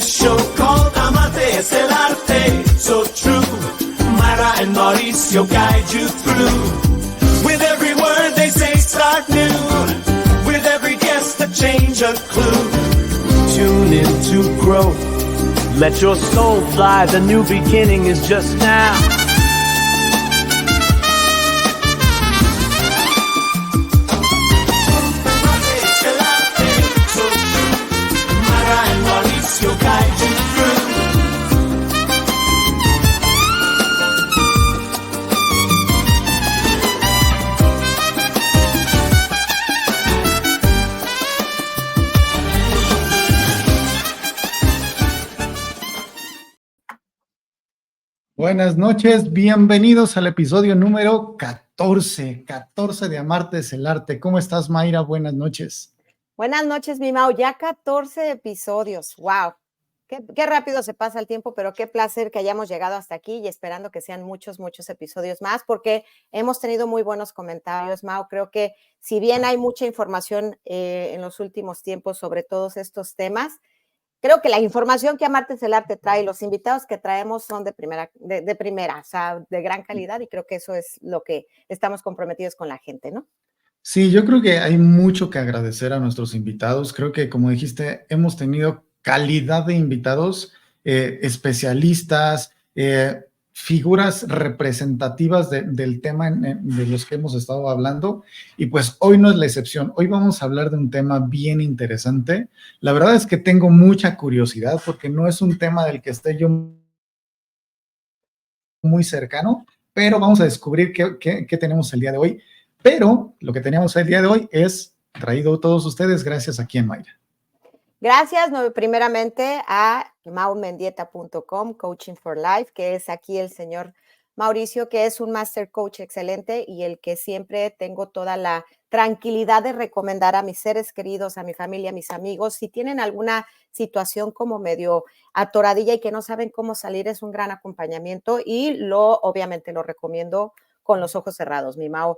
this show called Amarte es el arte, so true. Myra and Mauricio guide you through. With every word they say, start new. With every guest, a change, a clue. Tune in to grow. Let your soul fly, the new beginning is just now. Buenas noches, bienvenidos al episodio número 14 de Amarte es el arte. ¿Cómo estás, Mayra? Buenas noches. Buenas noches, mi Mau. Ya 14 episodios. ¡Wow! Qué rápido se pasa el tiempo, pero qué placer que hayamos llegado hasta aquí y esperando que sean muchos episodios más, porque hemos tenido muy buenos comentarios, Mau. Creo que si bien hay mucha información en los últimos tiempos sobre todos estos temas, creo que la información que Amarte es el arte trae, los invitados que traemos son de primera, o sea, de gran calidad, y creo que eso es lo que estamos comprometidos con la gente, ¿no? Sí, yo creo que hay mucho que agradecer a nuestros invitados. Creo que, como dijiste, hemos tenido calidad de invitados, especialistas, figuras representativas del tema de los que hemos estado hablando, y pues hoy no es la excepción. Hoy vamos a hablar de un tema bien interesante. La verdad es que tengo mucha curiosidad porque no es un tema del que esté yo muy cercano, pero vamos a descubrir qué tenemos el día de hoy. Pero lo que teníamos el día de hoy es traído a todos ustedes gracias a quién, Mayra. Gracias, primeramente a maumendieta.com, Coaching for Life, que es aquí el señor Mauricio, que es un master coach excelente y el que siempre tengo toda la tranquilidad de recomendar a mis seres queridos, a mi familia, a mis amigos. Si tienen alguna situación como medio atoradilla y que no saben cómo salir, es un gran acompañamiento y obviamente lo recomiendo con los ojos cerrados, mi Mau.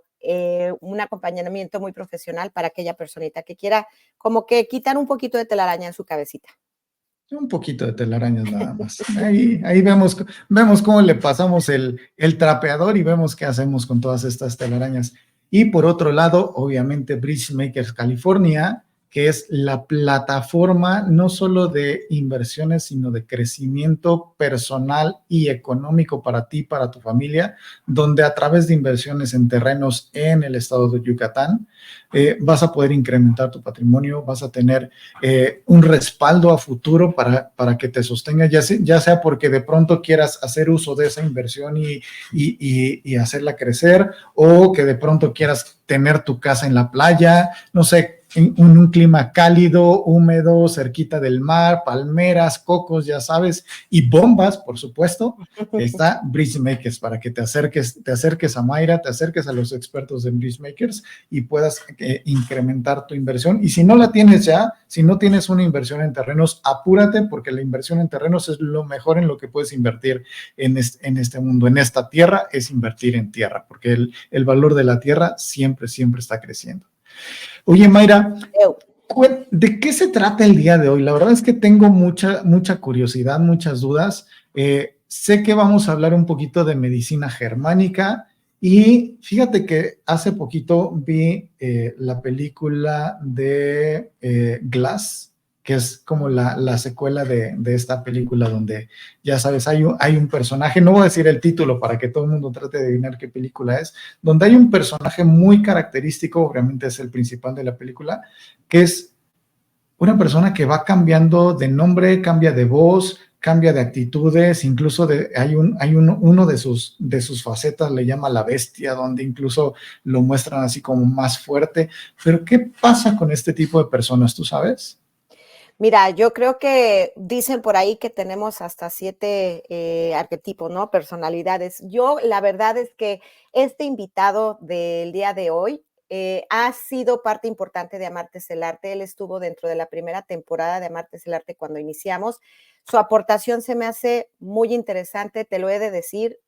Un acompañamiento muy profesional para aquella personita que quiera como que quitar un poquito de telaraña en su cabecita. Un poquito de telarañas nada más. Ahí vemos cómo le pasamos el trapeador y vemos qué hacemos con todas estas telarañas. Y por otro lado, obviamente, Bridge Makers California, que es la plataforma no solo de inversiones, sino de crecimiento personal y económico para ti, para tu familia, donde a través de inversiones en terrenos en el estado de Yucatán, vas a poder incrementar tu patrimonio, vas a tener un respaldo a futuro para que te sostenga, ya sea porque de pronto quieras hacer uso de esa inversión y hacerla crecer, o que de pronto quieras tener tu casa en la playa, no sé, en un clima cálido, húmedo, cerquita del mar, palmeras, cocos, ya sabes, y bombas, por supuesto. Está Bridge Makers para que te acerques a Mayra, te acerques a los expertos de Bridge Makers y puedas incrementar tu inversión. Y si no la tienes ya, si no tienes una inversión en terrenos, apúrate, porque la inversión en terrenos es lo mejor en lo que puedes invertir en este mundo, en esta tierra, es invertir en tierra, porque el valor de la tierra siempre está creciendo. Oye, Mayra, ¿de qué se trata el día de hoy? La verdad es que tengo mucha curiosidad, muchas dudas. Sé que vamos a hablar un poquito de medicina germánica y fíjate que hace poquito vi la película de Glass, que es como la secuela de esta película donde, ya sabes, hay un personaje, no voy a decir el título para que todo el mundo trate de adivinar qué película es, donde hay un personaje muy característico, obviamente es el principal de la película, que es una persona que va cambiando de nombre, cambia de voz, cambia de actitudes, incluso uno de sus facetas le llama la bestia, donde incluso lo muestran así como más fuerte. Pero ¿qué pasa con este tipo de personas? ¿Tú sabes? Mira, yo creo que dicen por ahí que tenemos hasta 7 arquetipos, ¿no? Personalidades. La verdad es que este invitado del día de hoy ha sido parte importante de Amarte es el arte. Él estuvo dentro de la primera temporada de Amarte es el arte cuando iniciamos. Su aportación se me hace muy interesante, te lo he de decir.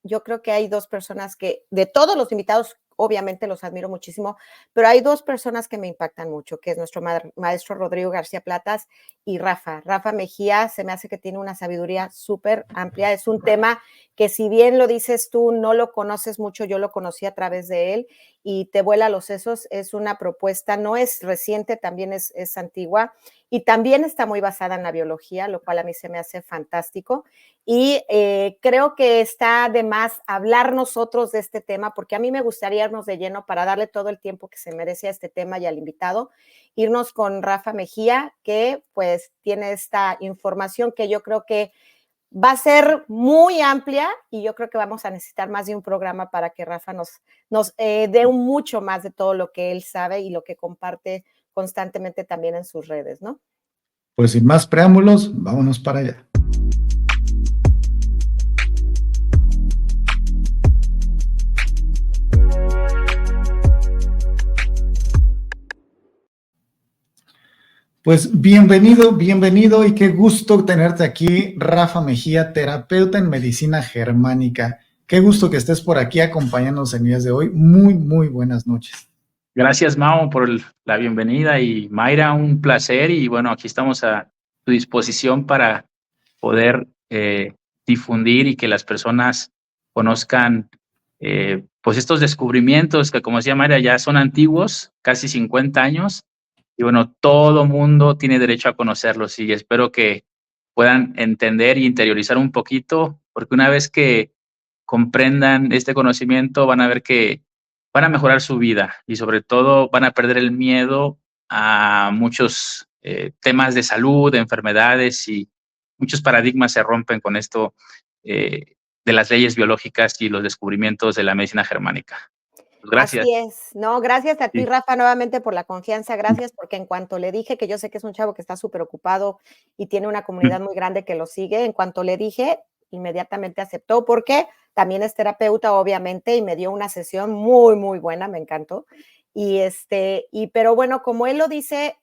Yo creo que hay 2 personas que, de todos los invitados, obviamente los admiro muchísimo, pero hay dos personas que me impactan mucho, que es nuestro maestro Rodrigo García Platas y Rafa. Rafa Mejía se me hace que tiene una sabiduría súper amplia. Es un tema que si bien lo dices tú, no lo conoces mucho, yo lo conocí a través de él y te vuela los sesos. Es una propuesta, no es reciente, también es antigua y también está muy basada en la biología, lo cual a mí se me hace fantástico. Y creo que está de más hablar nosotros de este tema, porque a mí me gustaría irnos de lleno para darle todo el tiempo que se merece a este tema y al invitado, irnos con Rafa Mejía, que pues tiene esta información que yo creo que va a ser muy amplia y yo creo que vamos a necesitar más de un programa para que Rafa nos dé mucho más de todo lo que él sabe y lo que comparte constantemente también en sus redes, ¿no? Pues sin más preámbulos, vámonos para allá. Pues bienvenido y qué gusto tenerte aquí, Rafa Mejía, terapeuta en medicina germánica. Qué gusto que estés por aquí acompañándonos en días de hoy. Muy buenas noches. Gracias, Mao, por la bienvenida y Mayra, un placer y bueno, aquí estamos a tu disposición para poder difundir y que las personas conozcan pues estos descubrimientos que, como decía Mayra, ya son antiguos, casi 50 años, y bueno, todo mundo tiene derecho a conocerlos y espero que puedan entender y interiorizar un poquito, porque una vez que comprendan este conocimiento van a ver que van a mejorar su vida y sobre todo van a perder el miedo a muchos temas de salud, de enfermedades y muchos paradigmas se rompen con esto de las leyes biológicas y los descubrimientos de la medicina germánica. Pues gracias. Así es, no, gracias a ti, Sí. Rafa, nuevamente por la confianza, gracias porque en cuanto le dije, que yo sé que es un chavo que está súper ocupado y tiene una comunidad muy grande que lo sigue, en cuanto le dije, inmediatamente aceptó porque también es terapeuta, obviamente, y me dio una sesión muy buena, me encantó. Pero bueno, como él lo dice,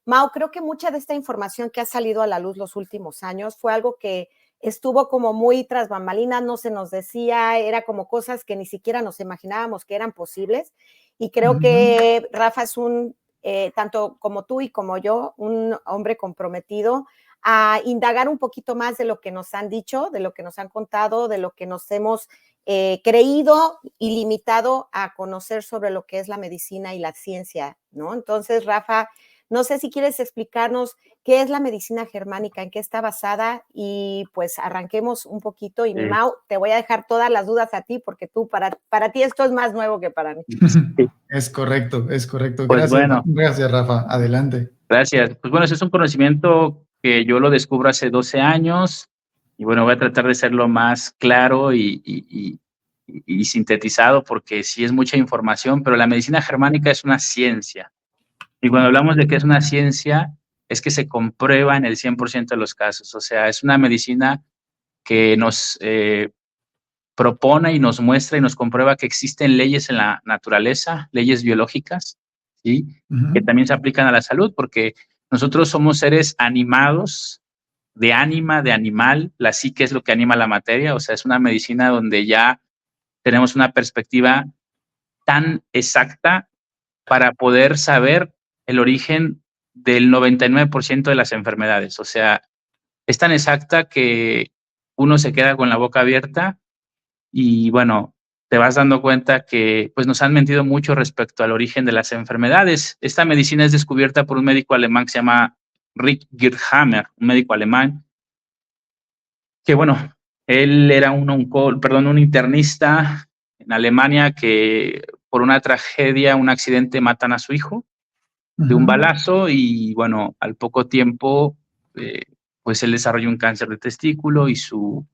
Mau, creo que mucha de esta información que ha salido a la luz los últimos años fue algo que estuvo como muy tras bambalinas, no se nos decía, era como cosas que ni siquiera nos imaginábamos que eran posibles. Y creo que Rafa es tanto como tú y como yo, un hombre comprometido a indagar un poquito más de lo que nos han dicho, de lo que nos han contado, de lo que nos hemos creído y limitado a conocer sobre lo que es la medicina y la ciencia, ¿no? Entonces, Rafa, no sé si quieres explicarnos qué es la medicina germánica, en qué está basada y pues arranquemos un poquito. Y Sí. Mau, te voy a dejar todas las dudas a ti porque tú, para ti esto es más nuevo que para mí. Es correcto. Pues Gracias, bueno. Gracias, Rafa. Adelante. Gracias. Pues bueno, ese es un conocimiento que yo lo descubro hace 12 años y bueno, voy a tratar de ser lo más claro y sintetizado porque sí es mucha información, pero la medicina germánica es una ciencia. Y cuando hablamos de que es una ciencia, es que se comprueba en el 100% de los casos. O sea, es una medicina que nos propone y nos muestra y nos comprueba que existen leyes en la naturaleza, leyes biológicas, ¿sí? Que también se aplican a la salud, porque nosotros somos seres animados, de ánima, de animal, la psique es lo que anima la materia, o sea, es una medicina donde ya tenemos una perspectiva tan exacta para poder saber el origen del 99% de las enfermedades. O sea, es tan exacta que uno se queda con la boca abierta y bueno, te vas dando cuenta que pues nos han mentido mucho respecto al origen de las enfermedades. Esta medicina es descubierta por un médico alemán que se llama Rick Girhammer, un médico alemán que bueno, él era un internista en Alemania que por una tragedia, un accidente matan a su hijo de un balazo y bueno, al poco tiempo pues él desarrolló un cáncer de testículo y su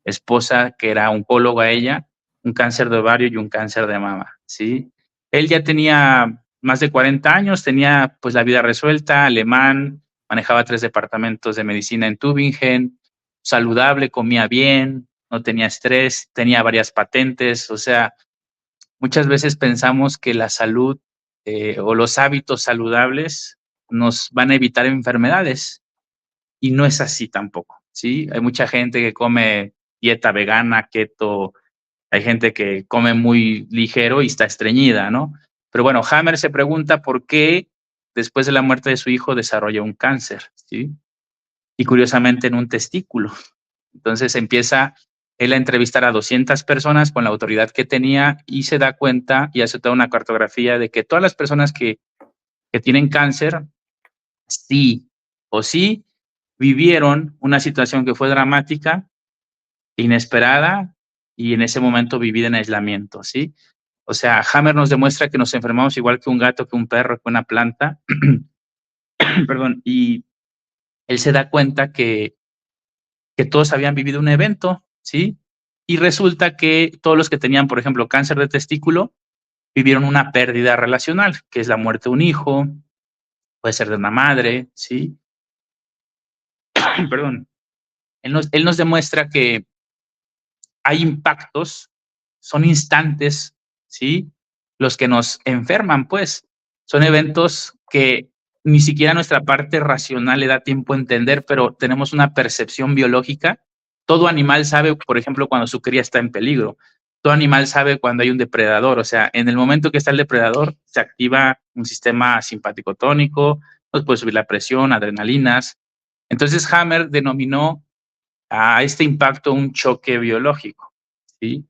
esposa, que era oncóloga ella, un cáncer de ovario y un cáncer de mama, ¿sí? Él ya tenía más de 40 años, tenía pues la vida resuelta, alemán, manejaba 3 departamentos de medicina en Tübingen, saludable, comía bien, no tenía estrés, tenía varias patentes, o sea, muchas veces pensamos que la salud o los hábitos saludables nos van a evitar enfermedades y no es así tampoco, ¿sí? Hay mucha gente que come dieta vegana, keto, Hay gente que come muy ligero y está estreñida, ¿no? Pero bueno, Hammer se pregunta por qué después de la muerte de su hijo desarrolla un cáncer, ¿sí? Y curiosamente en un testículo. Entonces empieza él a entrevistar a 200 personas con la autoridad que tenía y se da cuenta y hace toda una cartografía de que todas las personas que tienen cáncer, sí o sí, vivieron una situación que fue dramática, inesperada y en ese momento vivida en aislamiento, ¿sí? O sea, Hammer nos demuestra que nos enfermamos igual que un gato, que un perro, que una planta. Perdón, y él se da cuenta que todos habían vivido un evento, ¿sí? Y resulta que todos los que tenían, por ejemplo, cáncer de testículo, vivieron una pérdida relacional, que es la muerte de un hijo, puede ser de una madre, ¿sí? Perdón. Él nos demuestra que hay impactos, son instantes, ¿sí? Los que nos enferman, pues, son eventos que ni siquiera nuestra parte racional le da tiempo a entender, pero tenemos una percepción biológica. Todo animal sabe, por ejemplo, cuando su cría está en peligro. Todo animal sabe cuando hay un depredador. O sea, en el momento que está el depredador, se activa un sistema simpático tónico, nos puede subir la presión, adrenalinas. Entonces, Hammer denominó a este impacto un choque biológico, ¿sí?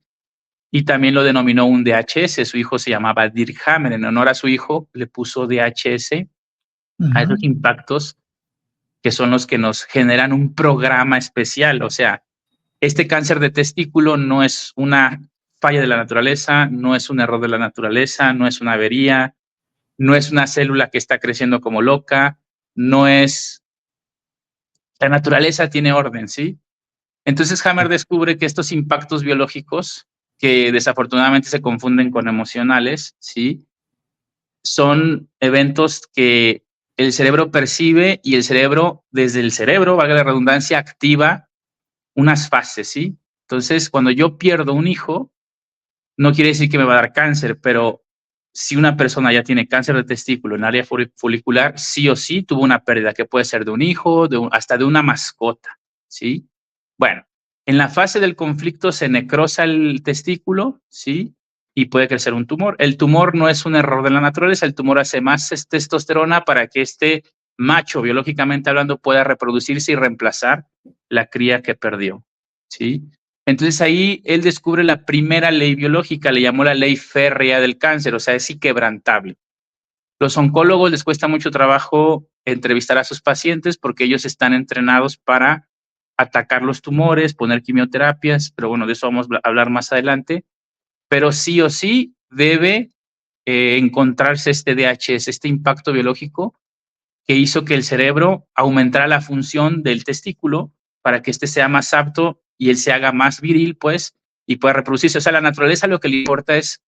Y también lo denominó un DHS. Su hijo se llamaba Dirk Hammer. En honor a su hijo, le puso DHS a esos impactos que son los que nos generan un programa especial. O sea, este cáncer de testículo no es una falla de la naturaleza, no es un error de la naturaleza, no es una avería, no es una célula que está creciendo como loca, no es... La naturaleza tiene orden, ¿sí? Entonces Hammer descubre que estos impactos biológicos, que desafortunadamente se confunden con emocionales, ¿sí? Son eventos que el cerebro percibe y el cerebro, desde el cerebro, valga la redundancia, activa unas fases, ¿sí? Entonces, cuando yo pierdo un hijo, no quiere decir que me va a dar cáncer, pero si una persona ya tiene cáncer de testículo en área folicular, sí o sí tuvo una pérdida que puede ser de un hijo, hasta de una mascota, ¿sí? Bueno, en la fase del conflicto se necrosa el testículo, ¿sí? Y puede crecer un tumor. El tumor no es un error de la naturaleza, el tumor hace más testosterona para que este macho, biológicamente hablando, pueda reproducirse y reemplazar la cría que perdió, ¿sí? Entonces ahí él descubre la primera ley biológica, le llamó la ley férrea del cáncer, o sea, es inquebrantable. Los oncólogos les cuesta mucho trabajo entrevistar a sus pacientes porque ellos están entrenados para atacar los tumores, poner quimioterapias, pero bueno, de eso vamos a hablar más adelante. Pero sí o sí debe encontrarse este DHS, este impacto biológico que hizo que el cerebro aumentara la función del testículo para que éste sea más apto y él se haga más viril, pues, y pueda reproducirse. O sea, a la naturaleza lo que le importa es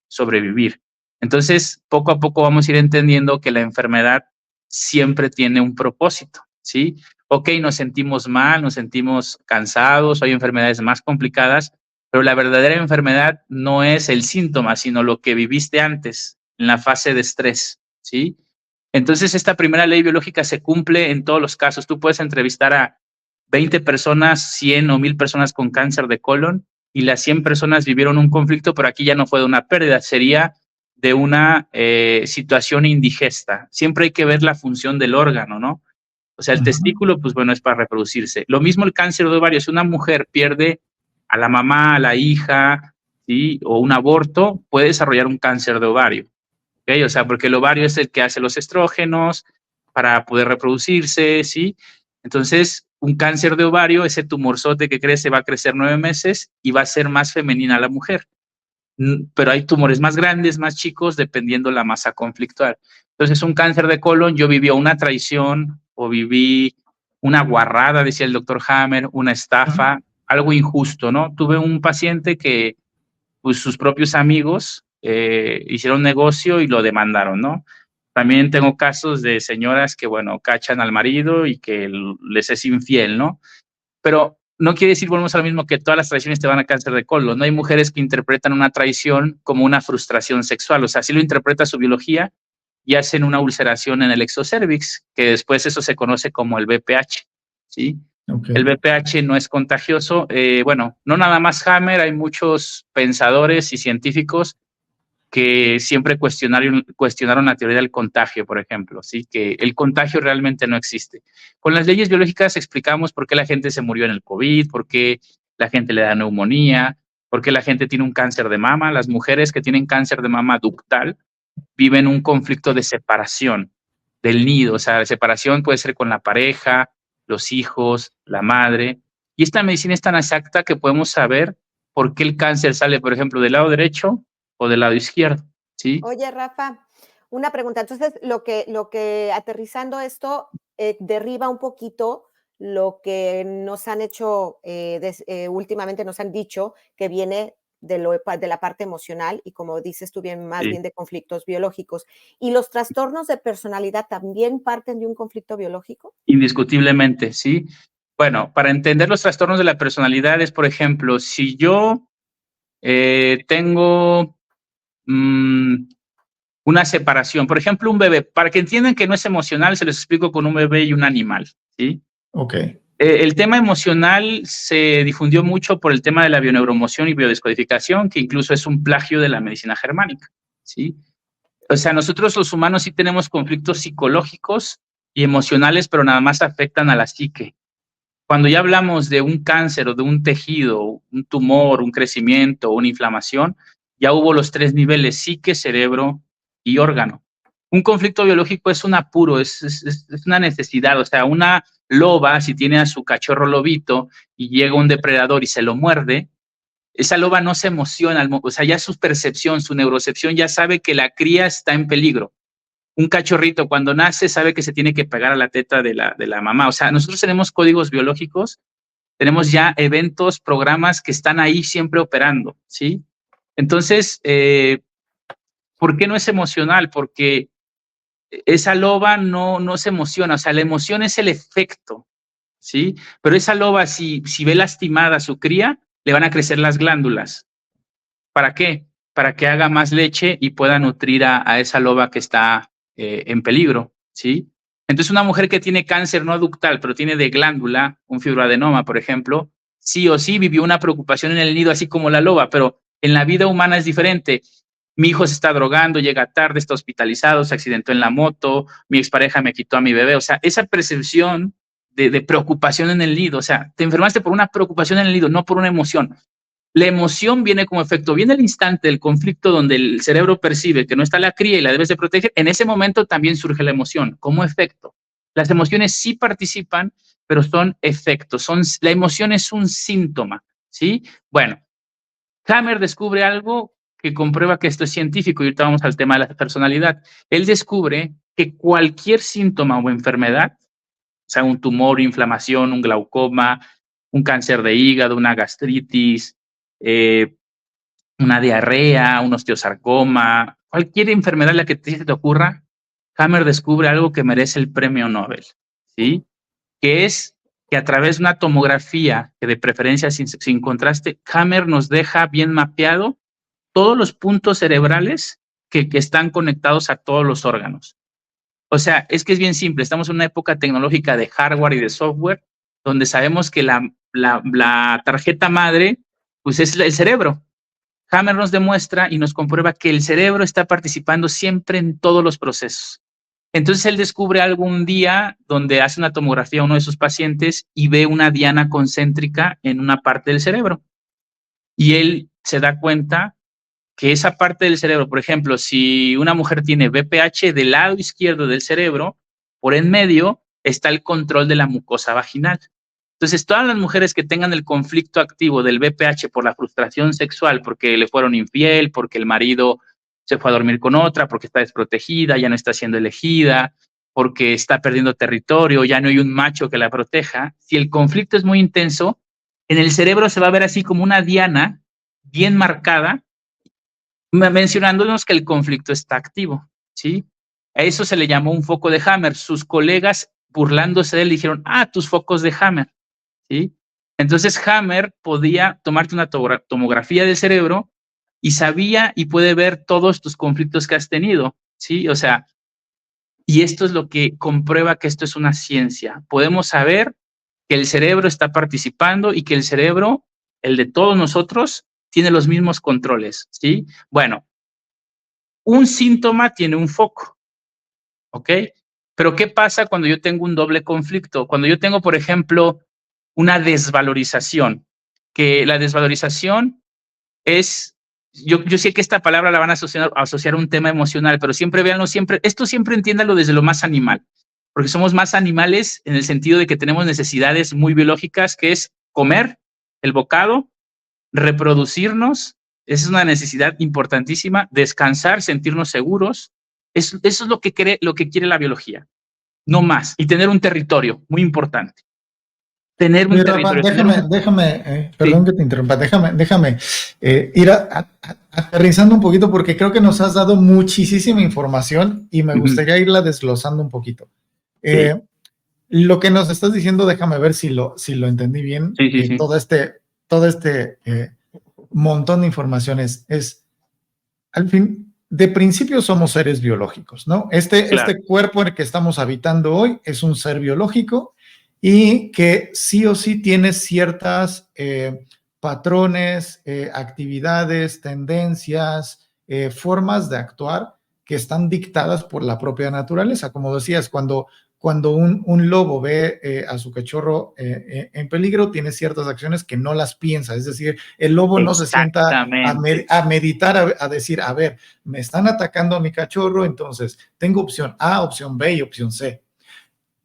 sobrevivir. Entonces, poco a poco vamos a ir entendiendo que la enfermedad siempre tiene un propósito, ¿sí? Ok, nos sentimos mal, nos sentimos cansados, hay enfermedades más complicadas, pero la verdadera enfermedad no es el síntoma, sino lo que viviste antes, en la fase de estrés, ¿sí? Entonces, esta primera ley biológica se cumple en todos los casos. Tú puedes entrevistar a 20 personas, 100 o 1000 personas con cáncer de colon y las 100 personas vivieron un conflicto, pero aquí ya no fue de una pérdida, sería de una situación indigesta. Siempre hay que ver la función del órgano, ¿no? O sea, el testículo, pues bueno, es para reproducirse. Lo mismo el cáncer de ovario. Si una mujer pierde a la mamá, a la hija, ¿sí? O un aborto, puede desarrollar un cáncer de ovario. ¿Okay? O sea, porque el ovario es el que hace los estrógenos para poder reproducirse, ¿sí? Entonces, un cáncer de ovario, ese tumorzote que crece va a crecer 9 meses y va a ser más femenina la mujer. Pero hay tumores más grandes, más chicos, dependiendo la masa conflictual. Entonces, un cáncer de colon, yo viví una traición o viví una guarrada, decía el doctor Hammer, una estafa, algo injusto, ¿no? Tuve un paciente que, pues, sus propios amigos hicieron negocio y lo demandaron, ¿no? También tengo casos de señoras que, bueno, cachan al marido y que les es infiel, ¿no? Pero no quiere decir, volvemos a lo mismo, que todas las traiciones te van a cáncer de colon. No hay mujeres que interpretan una traición como una frustración sexual. O sea, así lo interpreta su biología y hacen una ulceración en el exocervix, que después eso se conoce como el BPH, ¿sí? Ok. El BPH no es contagioso. Bueno, no nada más Hammer, hay muchos pensadores y científicos que siempre cuestionaron la teoría del contagio, por ejemplo, ¿sí? Que el contagio realmente no existe. Con las leyes biológicas explicamos por qué la gente se murió en el COVID, por qué la gente le da neumonía, por qué la gente tiene un cáncer de mama. Las mujeres que tienen cáncer de mama ductal viven un conflicto de separación del nido, o sea, la separación puede ser con la pareja, los hijos, la madre. Y esta medicina es tan exacta que podemos saber por qué el cáncer sale, por ejemplo, del lado derecho o del lado izquierdo, ¿sí? Oye, Rafa, una pregunta. Entonces, lo que aterrizando esto, derriba un poquito lo que nos han hecho, últimamente nos han dicho que viene de la parte emocional y, como dices tú bien, más Sí. bien de conflictos biológicos. ¿Y los trastornos de personalidad también parten de un conflicto biológico? Indiscutiblemente, ¿sí? Bueno, para entender los trastornos de la personalidad es, por ejemplo, si yo tengo una separación, por ejemplo, un bebé, para que entiendan que no es emocional, se les explico con un bebé y un animal, ¿sí? Ok. El tema emocional se difundió mucho por el tema de la bioneuroemoción y biodescodificación, que incluso es un plagio de la medicina germánica, ¿sí? O sea, nosotros los humanos sí tenemos conflictos psicológicos y emocionales, pero nada más afectan a la psique. Cuando ya hablamos de un cáncer o de un tejido, un tumor, un crecimiento, una inflamación, ya hubo los 3 niveles: psique, cerebro y órgano. Un conflicto biológico es un apuro, es una necesidad. O sea, una loba, si tiene a su cachorro lobito y llega un depredador y se lo muerde, esa loba no se emociona, o sea, ya su percepción, su neurocepción ya sabe que la cría está en peligro. Un cachorrito cuando nace sabe que se tiene que pegar a la teta de la mamá. O sea, nosotros tenemos códigos biológicos, tenemos ya eventos, programas que están ahí siempre operando, ¿sí? Entonces, ¿por qué no es emocional? Porque esa loba no se emociona, o sea, la emoción es el efecto, ¿sí? Pero esa loba, si ve lastimada a su cría, le van a crecer las glándulas. ¿Para qué? Para que haga más leche y pueda nutrir a esa loba que está en peligro, ¿sí? Entonces, una mujer que tiene cáncer no ductal, pero tiene de glándula, un fibroadenoma, por ejemplo, sí o sí vivió una preocupación en el nido, así como la loba, pero en la vida humana es diferente. Mi hijo se está drogando, llega tarde, está hospitalizado, se accidentó en la moto, mi expareja me quitó a mi bebé. O sea, esa percepción de preocupación en el nido, o sea, te enfermaste por una preocupación en el nido, no por una emoción. La emoción viene como efecto, viene el instante del conflicto donde el cerebro percibe que no está la cría y la debes de proteger. En ese momento también surge la emoción como efecto. Las emociones sí participan, pero son efectos. La emoción es un síntoma, ¿sí? Bueno, Hammer descubre algo que comprueba que esto es científico, y ahorita vamos al tema de la personalidad. Él descubre que cualquier síntoma o enfermedad, o sea, un tumor, inflamación, un glaucoma, un cáncer de hígado, una gastritis, una diarrea, un osteosarcoma, cualquier enfermedad la que te ocurra, Hammer descubre algo que merece el premio Nobel, ¿sí? Que es que a través de una tomografía, que de preferencia sin contraste, Hammer nos deja bien mapeado todos los puntos cerebrales que están conectados a todos los órganos. O sea, es que es bien simple, estamos en una época tecnológica de hardware y de software, donde sabemos que la tarjeta madre, pues es el cerebro. Hammer nos demuestra y nos comprueba que el cerebro está participando siempre en todos los procesos. Entonces él descubre algún día donde hace una tomografía a uno de sus pacientes y ve una diana concéntrica en una parte del cerebro. Y él se da cuenta que esa parte del cerebro, por ejemplo, si una mujer tiene BPH del lado izquierdo del cerebro, por en medio está el control de la mucosa vaginal. Entonces, todas las mujeres que tengan el conflicto activo del BPH por la frustración sexual, porque le fueron infiel, porque el marido se fue a dormir con otra, porque está desprotegida, ya no está siendo elegida, porque está perdiendo territorio, ya no hay un macho que la proteja, si el conflicto es muy intenso, en el cerebro se va a ver así como una diana bien marcada, mencionándonos que el conflicto está activo, ¿sí? A eso se le llamó un foco de Hammer. Sus colegas, burlándose de él, dijeron, tus focos de Hammer, ¿sí? Entonces Hammer podía tomarte una tomografía del cerebro y sabía y puede ver todos tus conflictos que has tenido, ¿sí? O sea, y esto es lo que comprueba que esto es una ciencia. Podemos saber que el cerebro está participando y que el cerebro, el de todos nosotros, tiene los mismos controles, ¿sí? Bueno, un síntoma tiene un foco, ¿ok? Pero ¿qué pasa cuando yo tengo un doble conflicto? Cuando yo tengo, por ejemplo, una desvalorización, que la desvalorización es, yo sé que esta palabra la van a asociar a un tema emocional, pero siempre véanlo, esto siempre entiéndalo desde lo más animal, porque somos más animales en el sentido de que tenemos necesidades muy biológicas, que es comer, el bocado, reproducirnos, esa es una necesidad importantísima, descansar, sentirnos seguros, eso es lo que quiere la biología, no más, y tener un territorio, muy importante. Tener un Mira, territorio. Perdón que te interrumpa, déjame ir aterrizando un poquito porque creo que nos has dado muchísima información y me gustaría irla desglosando un poquito. Sí. Lo que nos estás diciendo, déjame ver si lo entendí bien. Sí. Todo este montón de informaciones es, al fin, de principio somos seres biológicos, ¿no? Este cuerpo en el que estamos habitando hoy es un ser biológico y que sí o sí tiene ciertas patrones, actividades, tendencias, formas de actuar que están dictadas por la propia naturaleza. Como decías, cuando un lobo ve a su cachorro en peligro, tiene ciertas acciones que no las piensa. Es decir, el lobo no se sienta a meditar, a decir, a ver, me están atacando a mi cachorro, entonces tengo opción A, opción B y opción C.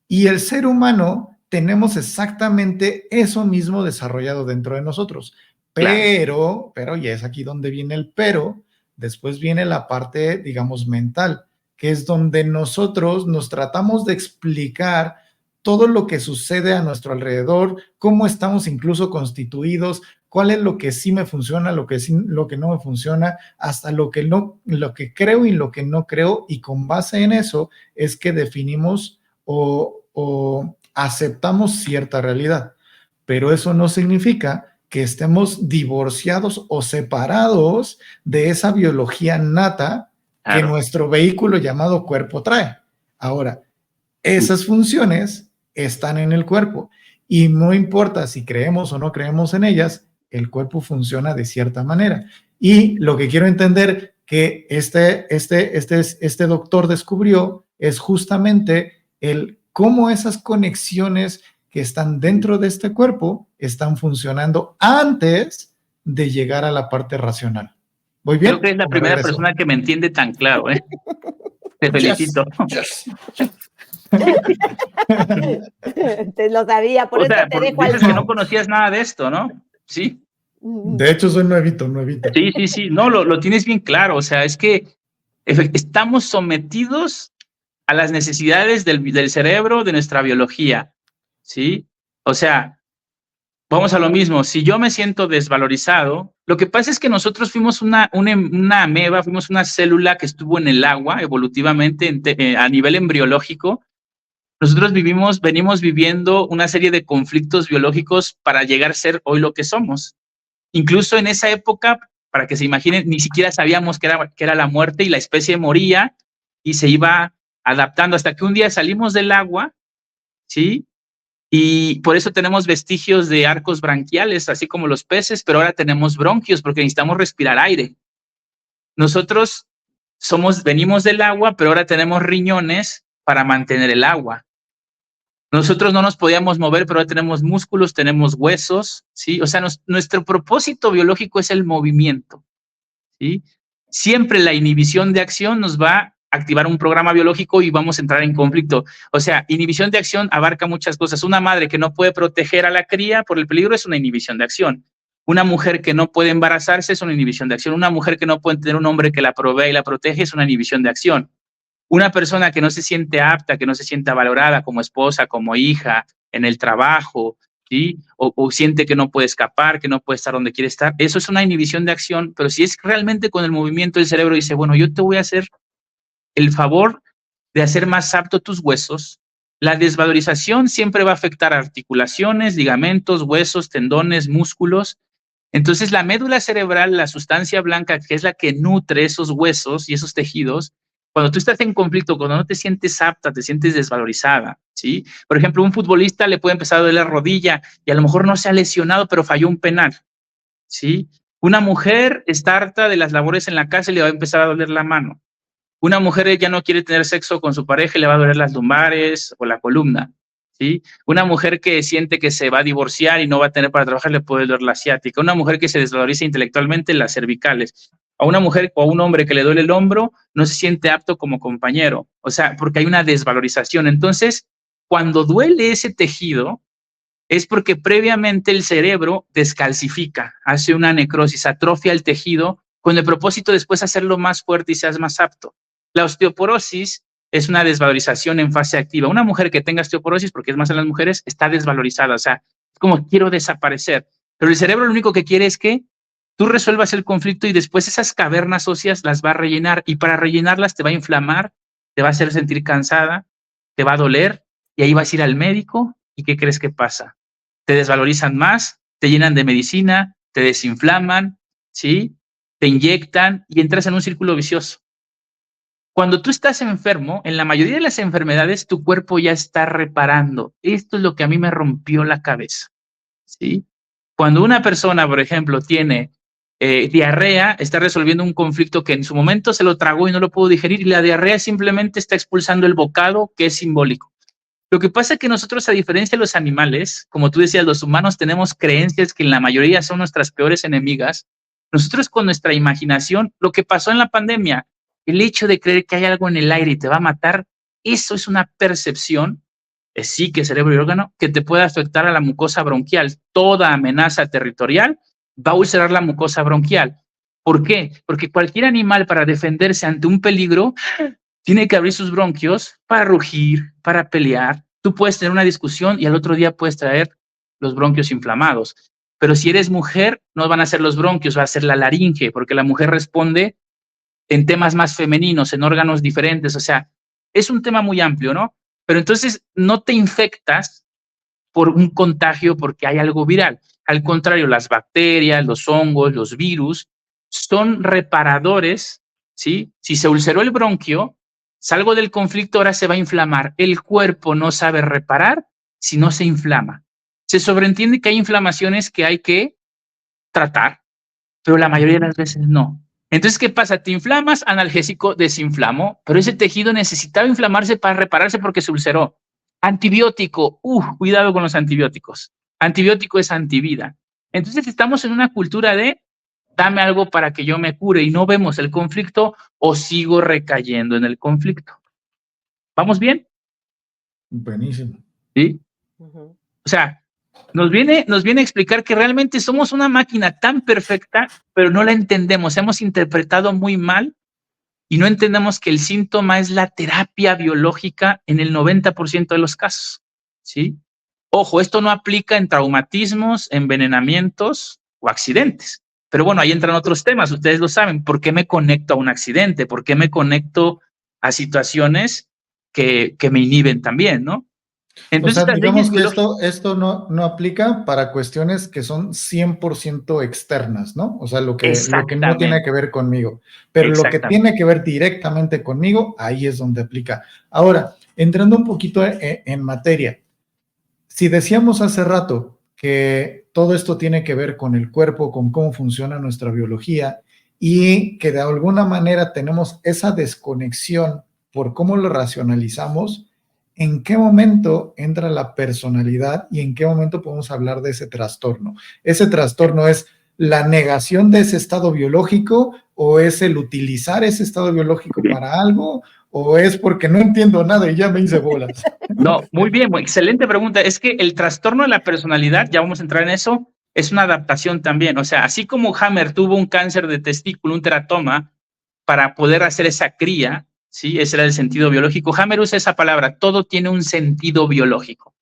Y el ser humano tenemos exactamente eso mismo desarrollado dentro de nosotros. Pero, y es aquí donde viene el pero, después viene la parte, digamos, mental, que es donde nosotros nos tratamos de explicar todo lo que sucede a nuestro alrededor, cómo estamos incluso constituidos, cuál es lo que sí me funciona, lo que no me funciona, hasta lo que creo y lo que no creo, y con base en eso es que definimos o aceptamos cierta realidad. Pero eso no significa que estemos divorciados o separados de esa biología nata que nuestro vehículo llamado cuerpo trae. Ahora, esas funciones están en el cuerpo y no importa si creemos o no creemos en ellas, el cuerpo funciona de cierta manera. Y lo que quiero entender que este doctor descubrió es justamente cómo esas conexiones que están dentro de este cuerpo están funcionando antes de llegar a la parte racional. ¿Voy bien? Creo que es la primera persona que me entiende tan claro, ¿eh? Te felicito. Yes. Te lo sabía, por eso te dejo dices que no conocías nada de esto, ¿no? Sí. De hecho, soy nuevito. Sí. No, lo tienes bien claro. O sea, es que estamos sometidos a las necesidades del cerebro, de nuestra biología, ¿sí? O sea, vamos a lo mismo. Si yo me siento desvalorizado, lo que pasa es que nosotros fuimos una ameba, fuimos una célula que estuvo en el agua evolutivamente a nivel embriológico. Nosotros venimos viviendo una serie de conflictos biológicos para llegar a ser hoy lo que somos. Incluso en esa época, para que se imaginen, ni siquiera sabíamos que era la muerte y la especie moría y se iba adaptando hasta que un día salimos del agua, ¿sí? Y por eso tenemos vestigios de arcos branquiales, así como los peces, pero ahora tenemos bronquios porque necesitamos respirar aire. Nosotros venimos del agua, pero ahora tenemos riñones para mantener el agua. Nosotros no nos podíamos mover, pero ahora tenemos músculos, tenemos huesos, ¿sí? O sea, nuestro propósito biológico es el movimiento, ¿sí? Siempre la inhibición de acción nos va a activar un programa biológico y vamos a entrar en conflicto. O sea, inhibición de acción abarca muchas cosas. Una madre que no puede proteger a la cría por el peligro es una inhibición de acción. Una mujer que no puede embarazarse es una inhibición de acción. Una mujer que no puede tener un hombre que la provea y la protege es una inhibición de acción. Una persona que no se siente apta, que no se sienta valorada como esposa, como hija, en el trabajo, ¿sí? O siente que no puede escapar, que no puede estar donde quiere estar, eso es una inhibición de acción. Pero si es realmente con el movimiento del cerebro, dice, bueno, yo te voy a hacer el favor de hacer más apto tus huesos. La desvalorización siempre va a afectar articulaciones, ligamentos, huesos, tendones, músculos. Entonces, la médula cerebral, la sustancia blanca, que es la que nutre esos huesos y esos tejidos, Cuando tú estás en conflicto, cuando no te sientes apta, te sientes desvalorizada, ¿sí? Por ejemplo, un futbolista le puede empezar a doler la rodilla y a lo mejor no se ha lesionado, pero falló un penal, ¿sí? Una mujer está harta de las labores en la casa y le va a empezar a doler la mano. Una mujer ya no quiere tener sexo con su pareja y le va a doler las lumbares o la columna, ¿sí? Una mujer que siente que se va a divorciar y no va a tener para trabajar le puede doler la ciática. Una mujer que se desvaloriza intelectualmente, las cervicales. A una mujer o a un hombre que le duele el hombro, no se siente apto como compañero. O sea, porque hay una desvalorización. Entonces, cuando duele ese tejido, es porque previamente el cerebro descalcifica, hace una necrosis, atrofia el tejido, con el propósito después hacerlo más fuerte y seas más apto. La osteoporosis es una desvalorización en fase activa. Una mujer que tenga osteoporosis, porque es más en las mujeres, está desvalorizada. O sea, es como quiero desaparecer. Pero el cerebro lo único que quiere es que tú resuelvas el conflicto y después esas cavernas óseas las va a rellenar. Y para rellenarlas te va a inflamar, te va a hacer sentir cansada, te va a doler y ahí vas a ir al médico. ¿Y qué crees que pasa? Te desvalorizan más, te llenan de medicina, te desinflaman, ¿sí? Te inyectan y entras en un círculo vicioso. Cuando tú estás enfermo, en la mayoría de las enfermedades, tu cuerpo ya está reparando. Esto es lo que a mí me rompió la cabeza, ¿sí? Cuando una persona, por ejemplo, tiene diarrea, está resolviendo un conflicto que en su momento se lo tragó y no lo pudo digerir, y la diarrea simplemente está expulsando el bocado, que es simbólico. Lo que pasa es que nosotros, a diferencia de los animales, como tú decías, los humanos tenemos creencias que en la mayoría son nuestras peores enemigas. Nosotros con nuestra imaginación, lo que pasó en la pandemia, el hecho de creer que hay algo en el aire y te va a matar, eso es una percepción, psique, cerebro y órgano, que te puede afectar a la mucosa bronquial. Toda amenaza territorial va a ulcerar la mucosa bronquial. ¿Por qué? Porque cualquier animal, para defenderse ante un peligro, tiene que abrir sus bronquios para rugir, para pelear. Tú puedes tener una discusión y al otro día puedes traer los bronquios inflamados. Pero si eres mujer, no van a ser los bronquios, va a ser la laringe, porque la mujer responde en temas más femeninos, en órganos diferentes. O sea, es un tema muy amplio, ¿no? Pero entonces no te infectas por un contagio porque hay algo viral. Al contrario, las bacterias, los hongos, los virus son reparadores, ¿sí? Si se ulceró el bronquio, salgo del conflicto, ahora se va a inflamar. El cuerpo no sabe reparar si no se inflama. Se sobreentiende que hay inflamaciones que hay que tratar, pero la mayoría de las veces no. Entonces, ¿qué pasa? Te inflamas, analgésico, desinflamo, pero ese tejido necesitaba inflamarse para repararse porque se ulceró. Antibiótico, cuidado con los antibióticos. Antibiótico es antivida. Entonces, estamos en una cultura de dame algo para que yo me cure y no vemos el conflicto o sigo recayendo en el conflicto. ¿Vamos bien? Buenísimo. ¿Sí? Ujú. O sea, nos viene a explicar que realmente somos una máquina tan perfecta, pero no la entendemos. Hemos interpretado muy mal y no entendemos que el síntoma es la terapia biológica en el 90% de los casos, ¿sí? Ojo, esto no aplica en traumatismos, envenenamientos o accidentes. Pero bueno, ahí entran otros temas, ustedes lo saben. ¿Por qué me conecto a un accidente? ¿Por qué me conecto a situaciones que me inhiben también, ¿no? Entonces, O sea, las leyes digamos que biológicas... esto no aplica para cuestiones que son 100% externas, ¿no? O sea, lo que no tiene Exactamente, que ver conmigo, pero lo que exactamente. tiene que ver directamente conmigo, ahí es donde aplica. Ahora, entrando un poquito en materia, si decíamos hace rato que todo esto tiene que ver con el cuerpo, con cómo funciona nuestra biología y que de alguna manera tenemos esa desconexión por cómo lo racionalizamos, ¿en qué momento entra la personalidad y en qué momento podemos hablar de ese trastorno? ¿Ese trastorno es la negación de ese estado biológico o es el utilizar ese estado biológico para algo o es porque no entiendo nada y ya me hice bolas? No, muy bien, excelente pregunta. Es que el trastorno de la personalidad, ya vamos a entrar en eso, es una adaptación también. O sea, así como Hammer tuvo un cáncer de testículo, un teratoma, para poder hacer esa cría, ¿sí? Ese era el sentido biológico. Hammer usa esa palabra, todo tiene un sentido biológico.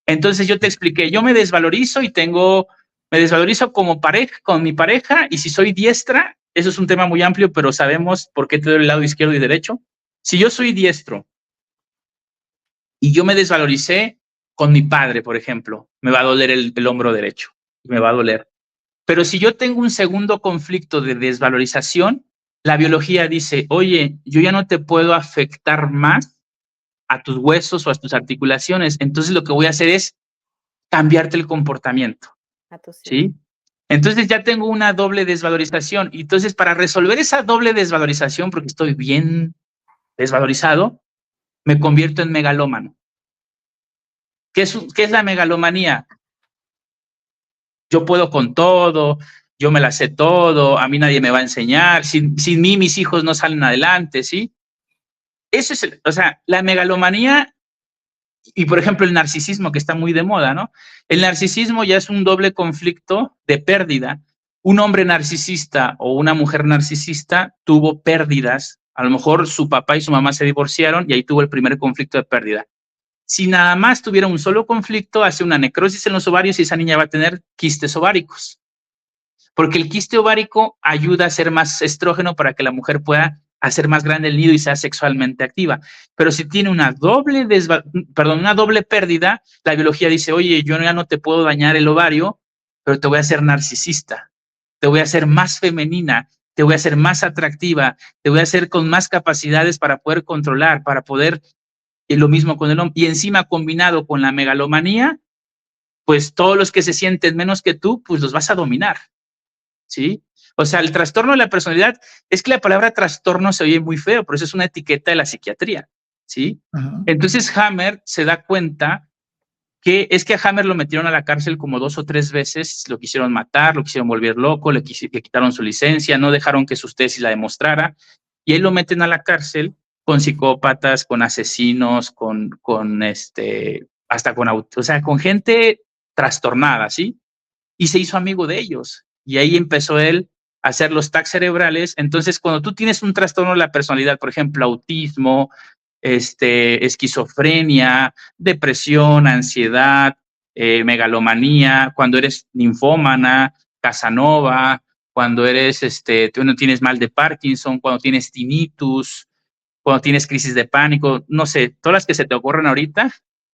Entonces yo te expliqué, yo me desvalorizo me desvalorizo como pareja, con mi pareja, y si soy diestra, eso es un tema muy amplio, pero sabemos por qué te doy el lado izquierdo y derecho. Si yo soy diestro, y yo me desvaloricé con mi padre, por ejemplo, me va a doler el hombro derecho, me va a doler. Pero si yo tengo un segundo conflicto de desvalorización, la biología dice, oye, yo ya no te puedo afectar más a tus huesos o a tus articulaciones, entonces lo que voy a hacer es cambiarte el comportamiento, ¿sí? Entonces ya tengo una doble desvalorización. Y entonces, para resolver esa doble desvalorización, porque estoy bien desvalorizado, me convierto en megalómano. ¿Qué es la megalomanía? Yo puedo con todo, yo me la sé todo, a mí nadie me va a enseñar, sin mí mis hijos no salen adelante, ¿sí? Eso es, o sea, la megalomanía y, por ejemplo, el narcisismo, que está muy de moda, ¿no? El narcisismo ya es un doble conflicto de pérdida. Un hombre narcisista o una mujer narcisista tuvo pérdidas. A lo mejor su papá y su mamá se divorciaron y ahí tuvo el primer conflicto de pérdida. Si nada más tuviera un solo conflicto, hace una necrosis en los ovarios y esa niña va a tener quistes ováricos. Porque el quiste ovárico ayuda a hacer más estrógeno para que la mujer pueda hacer más grande el nido y sea sexualmente activa. Pero si tiene una doble pérdida, la biología dice, oye, yo ya no te puedo dañar el ovario, pero te voy a hacer narcisista, te voy a hacer más femenina, te voy a hacer más atractiva, te voy a hacer con más capacidades para poder controlar, para poder, y lo mismo con el hombre, y encima combinado con la megalomanía, pues todos los que se sienten menos que tú, pues los vas a dominar, ¿sí? O sea, el trastorno de la personalidad, es que la palabra trastorno se oye muy feo, pero eso es una etiqueta de la psiquiatría, ¿sí? Ajá. Entonces Hammer se da cuenta que es que a Hammer lo metieron a la cárcel como 2 o 3 veces, lo quisieron matar, lo quisieron volver loco, le quitaron su licencia, no dejaron que sus tesis la demostrara, y ahí lo meten a la cárcel con psicópatas, con asesinos, hasta con gente trastornada, ¿sí? Y se hizo amigo de ellos, y ahí empezó él a hacer los tags cerebrales. Entonces, cuando tú tienes un trastorno de la personalidad, por ejemplo, autismo, esquizofrenia, depresión, ansiedad, megalomanía, cuando eres ninfómana, Casanova, cuando eres, tú no tienes mal de Parkinson, cuando tienes tinnitus, cuando tienes crisis de pánico, no sé, todas las que se te ocurren ahorita,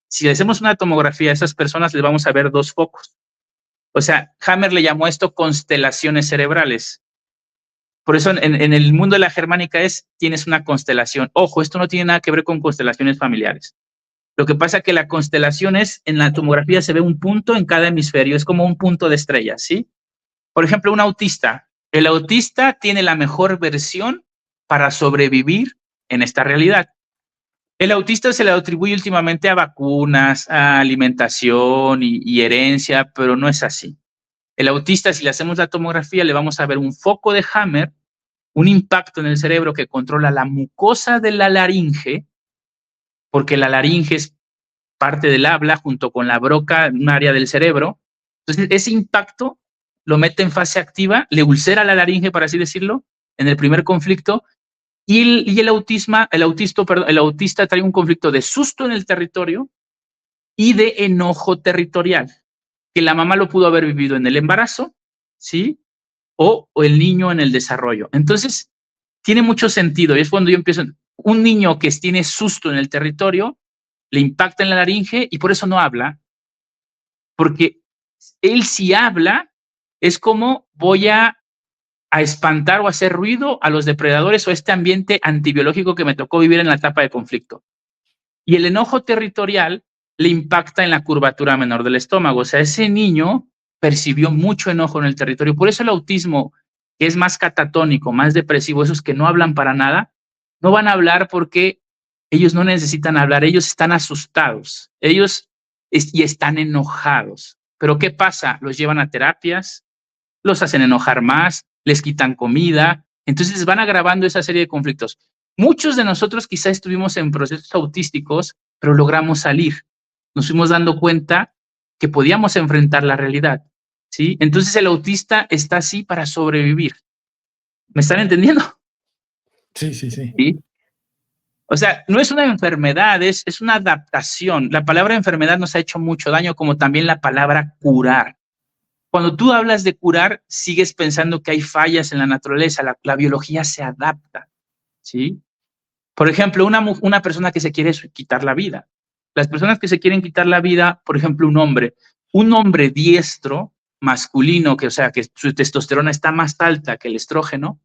si le hacemos una tomografía a esas personas, les vamos a ver 2 focos. O sea, Hammer le llamó esto constelaciones cerebrales. Por eso en el mundo de la germánica tienes una constelación. Ojo, esto no tiene nada que ver con constelaciones familiares. Lo que pasa es que la constelación en la tomografía se ve un punto en cada hemisferio, es como un punto de estrella, ¿sí? Por ejemplo, un autista. El autista tiene la mejor versión para sobrevivir en esta realidad. El autista se le atribuye últimamente a vacunas, a alimentación y herencia, pero no es así. El autista, si le hacemos la tomografía, le vamos a ver un foco de Hammer, un impacto en el cerebro que controla la mucosa de la laringe, porque la laringe es parte del habla junto con la broca, un área del cerebro. Entonces, ese impacto lo mete en fase activa, le ulcera la laringe, por así decirlo, en el primer conflicto, y el autista trae un conflicto de susto en el territorio y de enojo territorial, que la mamá lo pudo haber vivido en el embarazo, ¿sí? O el niño en el desarrollo. Entonces, tiene mucho sentido. Y es cuando yo empiezo, un niño que tiene susto en el territorio, le impacta en la laringe y por eso no habla, porque él si habla, es como voy a espantar o hacer ruido a los depredadores o este ambiente antibiológico que me tocó vivir en la etapa de conflicto. Y el enojo territorial le impacta en la curvatura menor del estómago. O sea, ese niño percibió mucho enojo en el territorio. Por eso el autismo, que es más catatónico, más depresivo, esos que no hablan para nada, no van a hablar porque ellos no necesitan hablar, ellos están asustados, ellos y están enojados. Pero ¿qué pasa? Los llevan a terapias, los hacen enojar más, les quitan comida, entonces van agravando esa serie de conflictos. Muchos de nosotros quizá estuvimos en procesos autísticos, pero logramos salir. Nos fuimos dando cuenta que podíamos enfrentar la realidad, ¿sí? Entonces el autista está así para sobrevivir. ¿Me están entendiendo? Sí, sí, sí. ¿Sí? O sea, no es una enfermedad, es una adaptación. La palabra enfermedad nos ha hecho mucho daño, como también la palabra curar. Cuando tú hablas de curar, sigues pensando que hay fallas en la naturaleza, la biología se adapta, ¿sí? Por ejemplo, una persona que se quiere quitar la vida. Las personas que se quieren quitar la vida, por ejemplo, un hombre diestro, masculino, que su testosterona está más alta que el estrógeno,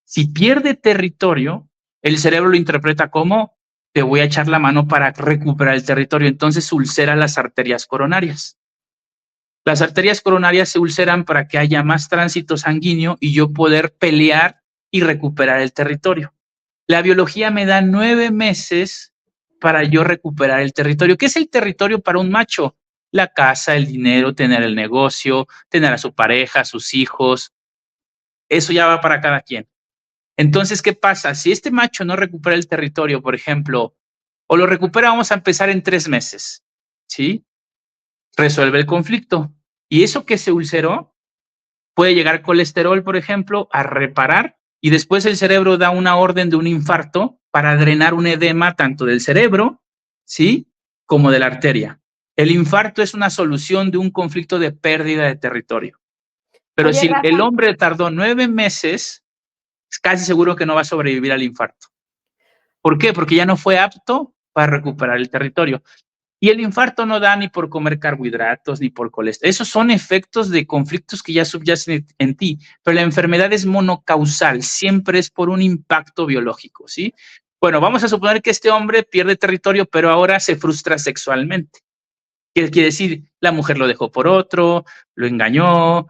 Si pierde territorio, el cerebro lo interpreta como te voy a echar la mano para recuperar el territorio. Entonces ulcera las arterias coronarias. Las arterias coronarias se ulceran para que haya más tránsito sanguíneo y yo poder pelear y recuperar el territorio. La biología me da 9 meses para yo recuperar el territorio. ¿Qué es el territorio para un macho? La casa, el dinero, tener el negocio, tener a su pareja, a sus hijos. Eso ya va para cada quien. Entonces, ¿qué pasa? Si este macho no recupera el territorio, por ejemplo, o lo recupera, vamos a empezar en 3 meses, ¿sí? Resuelve el conflicto. Y eso que se ulceró puede llegar colesterol, por ejemplo, a reparar, y después el cerebro da una orden de un infarto para drenar un edema tanto del cerebro, ¿sí? Como de la arteria. El infarto es una solución de un conflicto de pérdida de territorio. Pero Oye, si Rafa, el hombre tardó 9 meses, es casi seguro que no va a sobrevivir al infarto. ¿Por qué? Porque ya no fue apto para recuperar el territorio. Y el infarto no da ni por comer carbohidratos, ni por colesterol. Esos son efectos de conflictos que ya subyacen en ti. Pero la enfermedad es monocausal, siempre es por un impacto biológico, ¿sí? Bueno, vamos a suponer que este hombre pierde territorio, pero ahora se frustra sexualmente. ¿Qué quiere decir? La mujer lo dejó por otro, lo engañó,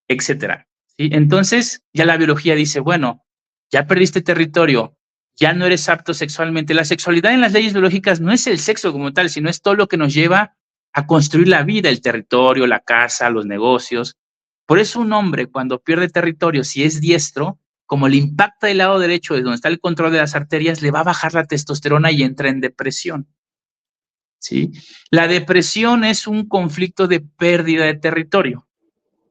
etcétera, ¿sí? Entonces, ya la biología dice, bueno, ya perdiste territorio, ya no eres apto sexualmente. La sexualidad en las leyes biológicas no es el sexo como tal, sino es todo lo que nos lleva a construir la vida, el territorio, la casa, los negocios. Por eso un hombre cuando pierde territorio, si es diestro, como le impacta del lado derecho, de donde está el control de las arterias, le va a bajar la testosterona y entra en depresión, ¿sí? La depresión es un conflicto de pérdida de territorio.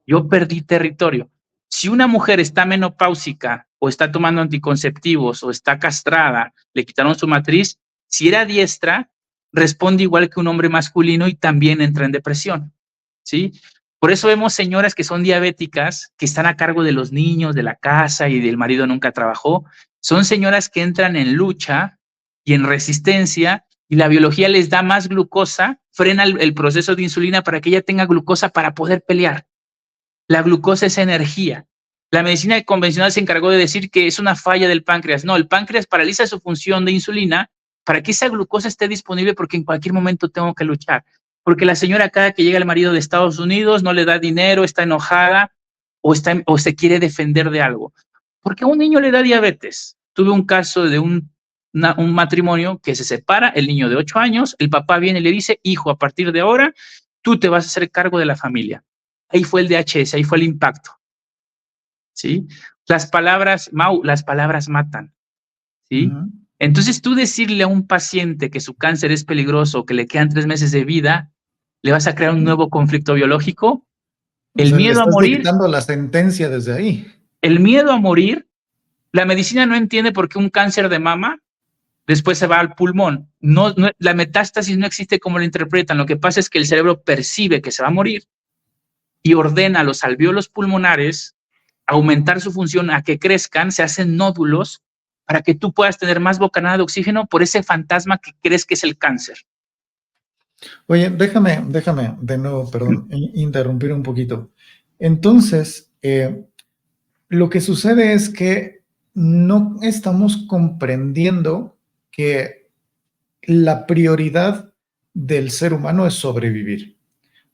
Yo perdí territorio. Si una mujer está menopáusica o está tomando anticonceptivos o está castrada, le quitaron su matriz, si era diestra, responde igual que un hombre masculino y también entra en depresión, ¿sí? Por eso vemos señoras que son diabéticas, que están a cargo de los niños, de la casa y del marido nunca trabajó. Son señoras que entran en lucha y en resistencia y la biología les da más glucosa, frena el proceso de insulina para que ella tenga glucosa para poder pelear. La glucosa es energía. La medicina convencional se encargó de decir que es una falla del páncreas. No, el páncreas paraliza su función de insulina para que esa glucosa esté disponible porque en cualquier momento tengo que luchar. Porque la señora cada que llega el marido de Estados Unidos no le da dinero, está enojada o se quiere defender de algo. Porque a un niño le da diabetes. Tuve un caso de un matrimonio que se separa, el niño de 8 años, el papá viene y le dice, hijo, a partir de ahora, tú te vas a hacer cargo de la familia. Ahí fue el DHS, ahí fue el impacto, ¿sí? Las palabras, Mau, las palabras matan, ¿sí? Entonces tú decirle a un paciente que su cáncer es peligroso, que le quedan 3 meses de vida, le vas a crear un nuevo conflicto biológico. El Le miedo a estás morir, dictando la sentencia desde ahí. el miedo a morir, la medicina no entiende por qué un cáncer de mama después se va al pulmón. La metástasis no existe como lo interpretan. Lo que pasa es que el cerebro percibe que se va a morir y ordena a los alvéolos pulmonares aumentar su función a que crezcan, se hacen nódulos para que tú puedas tener más bocanada de oxígeno por ese fantasma que crees que es el cáncer. Oye, déjame de nuevo, perdón, interrumpir un poquito. Entonces, lo que sucede es que no estamos comprendiendo que la prioridad del ser humano es sobrevivir.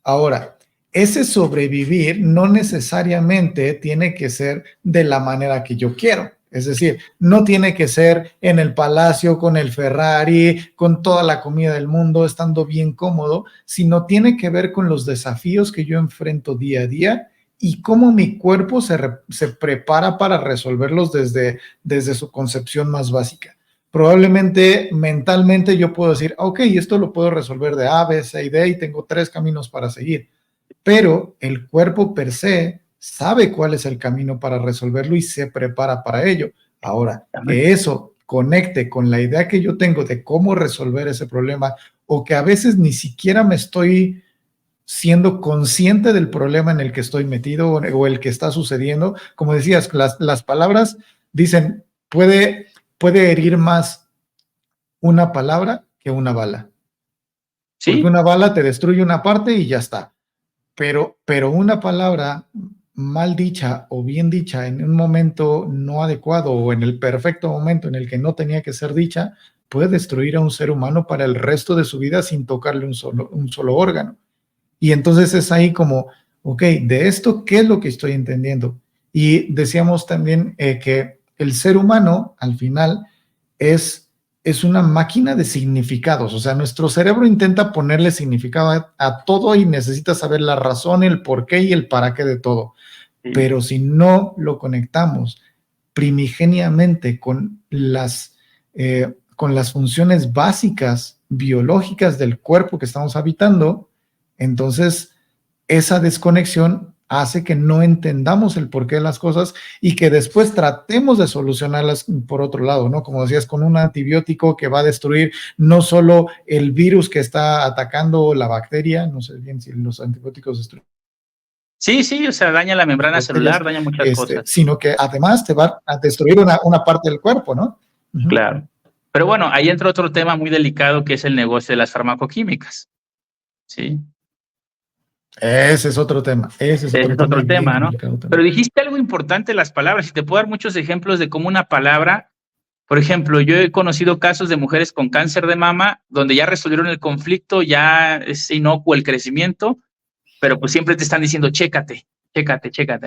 Ahora, ese sobrevivir no necesariamente tiene que ser de la manera que yo quiero. Es decir, no tiene que ser en el palacio, con el Ferrari, con toda la comida del mundo, estando bien cómodo, sino tiene que ver con los desafíos que yo enfrento día a día y cómo mi cuerpo se prepara para resolverlos desde su concepción más básica. Probablemente mentalmente yo puedo decir, ok, esto lo puedo resolver de A, B, C y D y tengo 3 caminos para seguir, pero el cuerpo per se sabe cuál es el camino para resolverlo y se prepara para ello. Ahora, que eso conecte con la idea que yo tengo de cómo resolver ese problema o que a veces ni siquiera me estoy siendo consciente del problema en el que estoy metido o el que está sucediendo. Como decías, las palabras dicen, puede herir más una palabra que una bala. ¿Sí? Porque una bala te destruye una parte y ya está. Pero una palabra mal dicha o bien dicha en un momento no adecuado o en el perfecto momento en el que no tenía que ser dicha, puede destruir a un ser humano para el resto de su vida sin tocarle un solo órgano. Y entonces es ahí como, ok, de esto, ¿qué es lo que estoy entendiendo? Y decíamos también que el ser humano, al final, es una máquina de significados. O sea, nuestro cerebro intenta ponerle significado a todo y necesita saber la razón, el por qué y el para qué de todo. Sí. Pero si no lo conectamos primigeniamente con las funciones básicas biológicas del cuerpo que estamos habitando, entonces esa desconexión hace que no entendamos el porqué de las cosas y que después tratemos de solucionarlas por otro lado, ¿no? Como decías, con un antibiótico que va a destruir no solo el virus que está atacando la bacteria, no sé bien si los antibióticos destruyen. Sí, o sea, daña la membrana celular, daña muchas cosas. Sino que además te va a destruir una parte del cuerpo, ¿no? Uh-huh. Claro. Pero bueno, ahí entra otro tema muy delicado que es el negocio de las farmacoquímicas. ¿Sí? Ese es otro tema. Ese es otro tema, ¿no? Pero dijiste algo importante, las palabras, y te puedo dar muchos ejemplos de cómo una palabra, por ejemplo, yo he conocido casos de mujeres con cáncer de mama donde ya resolvieron el conflicto, ya es inocuo el crecimiento, pero pues siempre te están diciendo, chécate,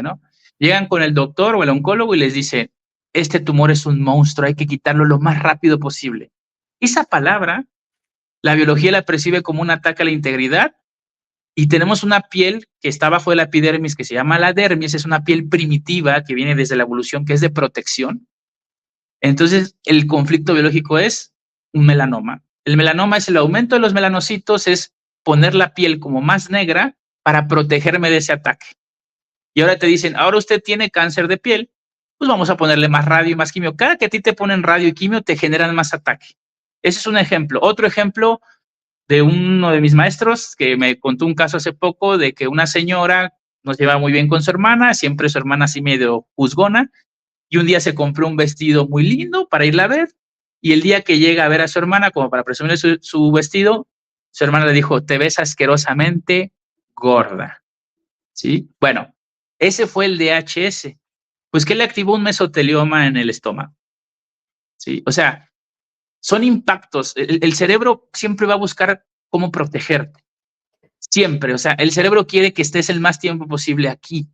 ¿no? Llegan con el doctor o el oncólogo y les dice, este tumor es un monstruo, hay que quitarlo lo más rápido posible. Esa palabra, la biología la percibe como un ataque a la integridad. Y tenemos una piel que está bajo de la epidermis, que se llama la dermis, es una piel primitiva que viene desde la evolución, que es de protección. Entonces, el conflicto biológico es un melanoma. El melanoma es el aumento de los melanocitos, es poner la piel como más negra para protegerme de ese ataque. Y ahora te dicen, ahora usted tiene cáncer de piel, pues vamos a ponerle más radio y más quimio. Cada que a ti te ponen radio y quimio, te generan más ataque. Ese es un ejemplo. Otro ejemplo de uno de mis maestros que me contó un caso hace poco de que una señora nos llevaba muy bien con su hermana, siempre su hermana así medio juzgona, y un día se compró un vestido muy lindo para irla a ver, y el día que llega a ver a su hermana, como para presumirle su vestido, su hermana le dijo, te ves asquerosamente gorda, ¿sí? Bueno, ese fue el DHS, pues que le activó un mesotelioma en el estómago, ¿sí? O sea, son impactos. El cerebro siempre va a buscar cómo protegerte. Siempre. O sea, el cerebro quiere que estés el más tiempo posible aquí.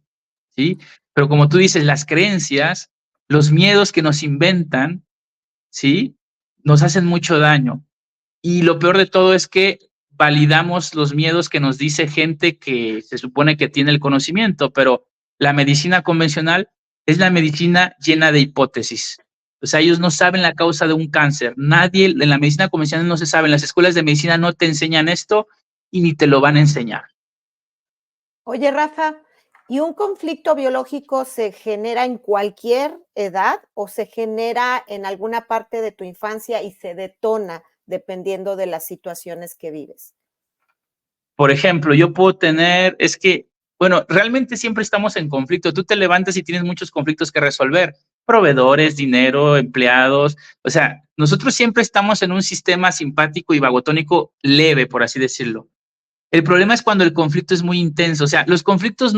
¿Sí? Pero como tú dices, las creencias, los miedos que nos inventan, ¿sí? Nos hacen mucho daño. Y lo peor de todo es que validamos los miedos que nos dice gente que se supone que tiene el conocimiento, pero la medicina convencional es la medicina llena de hipótesis. O sea, ellos no saben la causa de un cáncer. Nadie en la medicina convencional no se sabe. En las escuelas de medicina no te enseñan esto y ni te lo van a enseñar. Oye, Rafa, ¿y un conflicto biológico se genera en cualquier edad o se genera en alguna parte de tu infancia y se detona dependiendo de las situaciones que vives? Por ejemplo, yo puedo tener, bueno, realmente siempre estamos en conflicto. Tú te levantas y tienes muchos conflictos que resolver. Proveedores, dinero, empleados. O sea, nosotros siempre estamos en un sistema simpático y vagotónico leve, por así decirlo. El problema es cuando el conflicto es muy intenso. O sea, los conflictos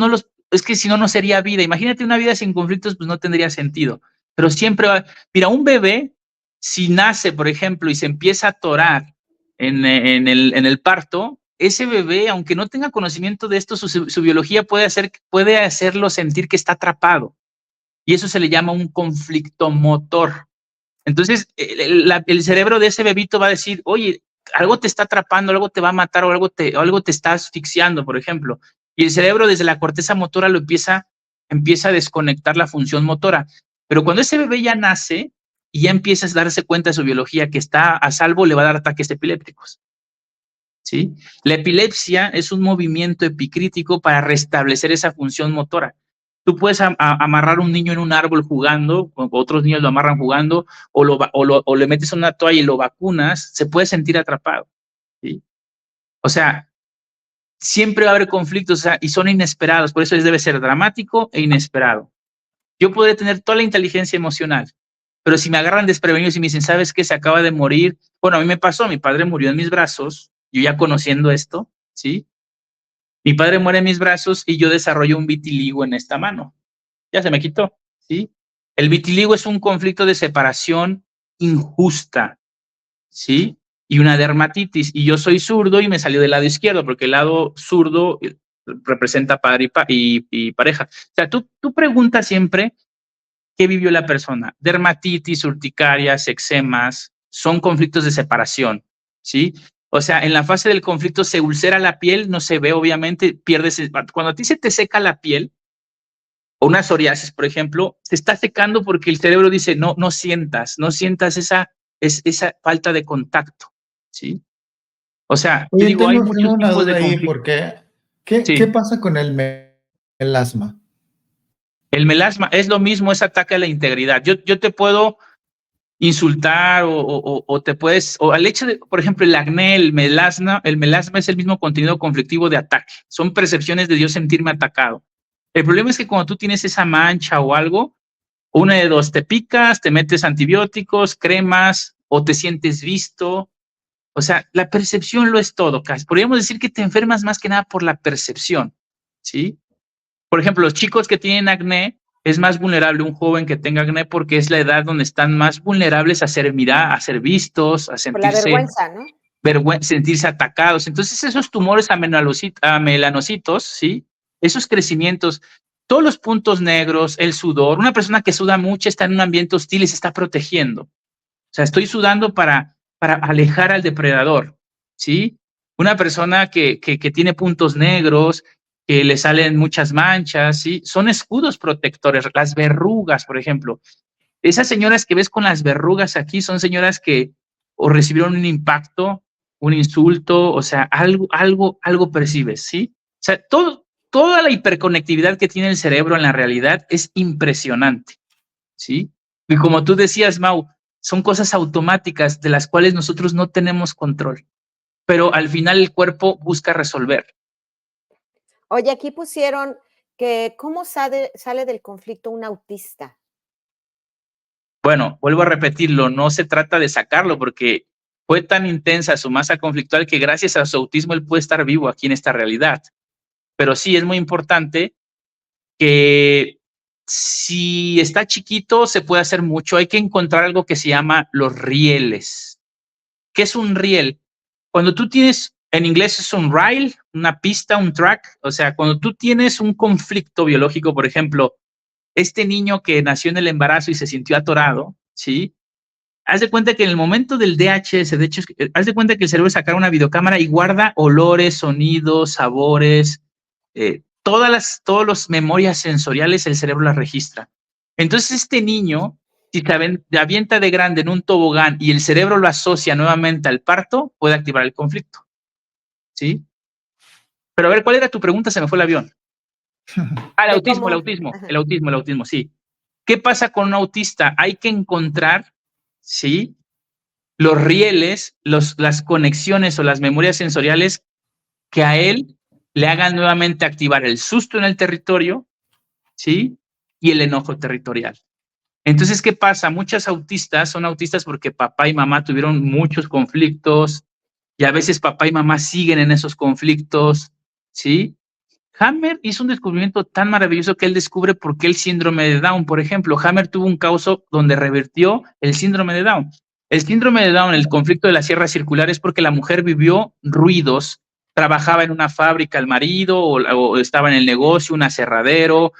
es que si no, no sería vida. Imagínate una vida sin conflictos, pues no tendría sentido. Pero siempre mira, un bebé, si nace, por ejemplo, y se empieza a atorar en el parto, ese bebé, aunque no tenga conocimiento de esto, su biología puede hacerlo sentir que está atrapado. Y eso se le llama un conflicto motor. Entonces, el cerebro de ese bebito va a decir, oye, algo te está atrapando, algo te va a matar o algo te está asfixiando, por ejemplo. Y el cerebro desde la corteza motora empieza a desconectar la función motora. Pero cuando ese bebé ya nace y ya empieza a darse cuenta de su biología que está a salvo, le va a dar ataques epilépticos. ¿Sí? La epilepsia es un movimiento epicrítico para restablecer esa función motora. Tú puedes amarrar a un niño en un árbol jugando, otros niños lo amarran jugando, o le metes una toalla y lo vacunas, se puede sentir atrapado. ¿Sí? O sea, siempre va a haber conflictos, o sea, y son inesperados, por eso debe ser dramático e inesperado. Yo podré tener toda la inteligencia emocional, pero si me agarran desprevenidos y me dicen, ¿sabes qué? Se acaba de morir. Bueno, a mí me pasó, mi padre murió en mis brazos, yo ya conociendo esto, ¿sí? Mi padre muere en mis brazos y yo desarrollo un vitiligo en esta mano. Ya se me quitó, ¿sí? El vitiligo es un conflicto de separación injusta, ¿sí? Y una dermatitis. Y yo soy zurdo y me salió del lado izquierdo, porque el lado zurdo representa padre y pareja. O sea, tú preguntas siempre qué vivió la persona. Dermatitis, urticarias, eczemas, son conflictos de separación, ¿sí? O sea, en la fase del conflicto se ulcera la piel, no se ve, obviamente, pierdes. Cuando a ti se te seca la piel, o una psoriasis, por ejemplo, se está secando porque el cerebro dice, no sientas esa falta de contacto, ¿sí? O sea, yo Oye, digo, hay tengo muchos una tipos de duda ahí, conflicto. porque ¿qué Sí, pasa con el melasma? el melasma es lo mismo, es ataque a la integridad. Yo te puedo insultar o te puedes, o al hecho de, por ejemplo, el acné, el melasma es el mismo contenido conflictivo de ataque. Son percepciones de yo sentirme atacado. El problema es que cuando tú tienes esa mancha o algo, una de dos, te picas, te metes antibióticos, cremas, o te sientes visto. O sea, la percepción lo es todo, casi. Podríamos decir que te enfermas más que nada por la percepción, ¿sí? Por ejemplo, los chicos que tienen acné, es más vulnerable un joven que tenga acné porque es la edad donde están más vulnerables a ser mirados, a ser vistos, a Por la sentirse vergüenza, ¿no? sentirse atacados. Entonces, esos tumores a melanocitos, ¿sí? Esos crecimientos, todos los puntos negros, el sudor, una persona que suda mucho está en un ambiente hostil y se está protegiendo. O sea, estoy sudando para alejar al depredador, ¿sí? Una persona que tiene puntos negros, que le salen muchas manchas, ¿sí? Son escudos protectores. Las verrugas, por ejemplo. Esas señoras que ves con las verrugas aquí son señoras que o recibieron un impacto, un insulto, o sea, algo percibes, ¿sí? O sea, toda la hiperconectividad que tiene el cerebro en la realidad es impresionante, ¿sí? Y como tú decías, Mau, son cosas automáticas de las cuales nosotros no tenemos control, pero al final el cuerpo busca resolver. Oye, aquí pusieron que cómo sale del conflicto un autista. Bueno, vuelvo a repetirlo, no se trata de sacarlo porque fue tan intensa su masa conflictual que gracias a su autismo él puede estar vivo aquí en esta realidad. Pero sí es muy importante que si está chiquito se puede hacer mucho. Hay que encontrar algo que se llama los rieles. ¿Qué es un riel? Cuando tú tienes, en inglés es un rail, una pista, un track. O sea, cuando tú tienes un conflicto biológico, por ejemplo, este niño que nació en el embarazo y se sintió atorado, ¿sí? Haz de cuenta que en el momento del DHS, de hecho, haz de cuenta que el cerebro saca una videocámara y guarda olores, sonidos, sabores, todas las memorias sensoriales, el cerebro las registra. Entonces, este niño, si se avienta de grande en un tobogán y el cerebro lo asocia nuevamente al parto, puede activar el conflicto, ¿sí? Pero a ver, ¿cuál era tu pregunta? Se me fue el avión. Ah, De cómo, el autismo, sí. ¿Qué pasa con un autista? Hay que encontrar, ¿sí? Los rieles, las conexiones o las memorias sensoriales que a él le hagan nuevamente activar el susto en el territorio, ¿sí? Y el enojo territorial. Entonces, ¿qué pasa? Muchas autistas son autistas porque papá y mamá tuvieron muchos conflictos y a veces papá y mamá siguen en esos conflictos, ¿sí? Hammer hizo un descubrimiento tan maravilloso que él descubre por qué el síndrome de Down, por ejemplo, Hammer tuvo un caso donde revirtió el síndrome de Down. El síndrome de Down, el conflicto de la sierra circular, es porque la mujer vivió ruidos, trabajaba en una fábrica el marido o estaba en el negocio, un aserradero.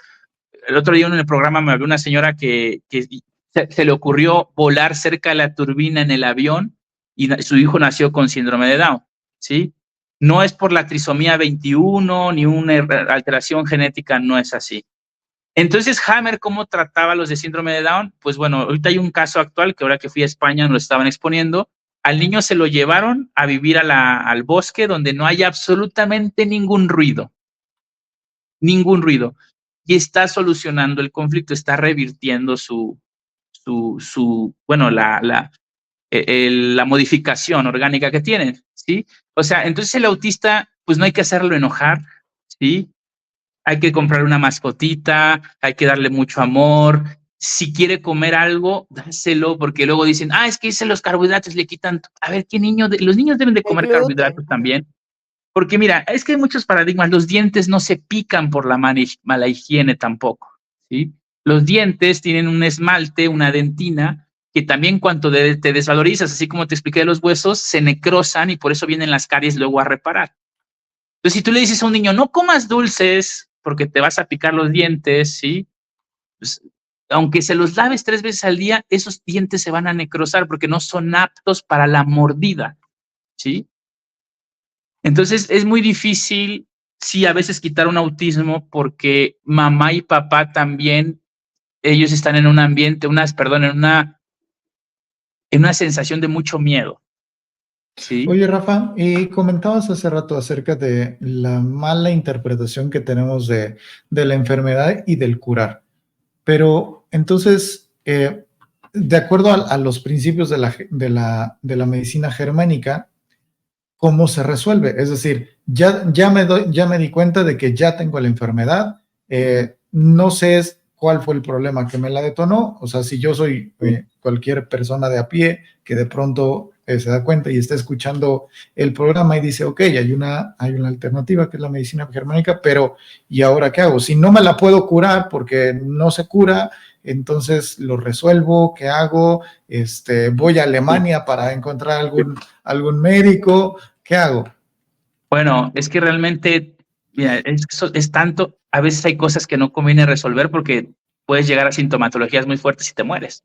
El otro día en el programa me habló una señora que se le ocurrió volar cerca de la turbina en el avión y su hijo nació con síndrome de Down, ¿sí? No es por la trisomía 21 ni una alteración genética, no es así. Entonces, Hammer, ¿cómo trataba los de síndrome de Down? Pues bueno, ahorita hay un caso actual que ahora que fui a España nos lo estaban exponiendo. Al niño se lo llevaron a vivir al bosque donde no haya absolutamente ningún ruido. Ningún ruido. Y está solucionando el conflicto, está revirtiendo la modificación orgánica que tienen, ¿sí? O sea, entonces el autista, pues no hay que hacerlo enojar, ¿sí? Hay que comprarle una mascotita, hay que darle mucho amor. Si quiere comer algo, dáselo, porque luego dicen, es que los carbohidratos le quitan. A ver, ¿qué niño? Los niños deben de el comer gluten. carbohidratos también. Porque mira, es que hay muchos paradigmas. Los dientes no se pican por la mala higiene tampoco, ¿sí? Los dientes tienen un esmalte, una dentina, que también cuando te desvalorizas, así como te expliqué de los huesos, se necrosan y por eso vienen las caries luego a reparar. Entonces, si tú le dices a un niño, no comas dulces porque te vas a picar los dientes, ¿sí? Pues, aunque se los laves 3 veces al día, esos dientes se van a necrosar porque no son aptos para la mordida, ¿sí? Entonces, es muy difícil, sí, a veces quitar un autismo porque mamá y papá también, ellos están en un ambiente, en una sensación de mucho miedo, ¿sí? Oye, Rafa, y comentabas hace rato acerca de la mala interpretación que tenemos de la enfermedad y del curar. Pero entonces, de acuerdo a los principios de la medicina germánica, ¿cómo se resuelve? Es decir, ya me di cuenta de que ya tengo la enfermedad, no sé cuál fue el problema que me la detonó. O sea, si yo soy cualquier persona de a pie que de pronto se da cuenta y está escuchando el programa y dice, ok, hay una alternativa que es la medicina germánica, pero ¿y ahora qué hago? Si no me la puedo curar porque no se cura, entonces lo resuelvo, ¿qué hago? Voy a Alemania para encontrar algún médico, ¿qué hago? Bueno, es que realmente, mira, es tanto, a veces hay cosas que no conviene resolver porque puedes llegar a sintomatologías muy fuertes y te mueres.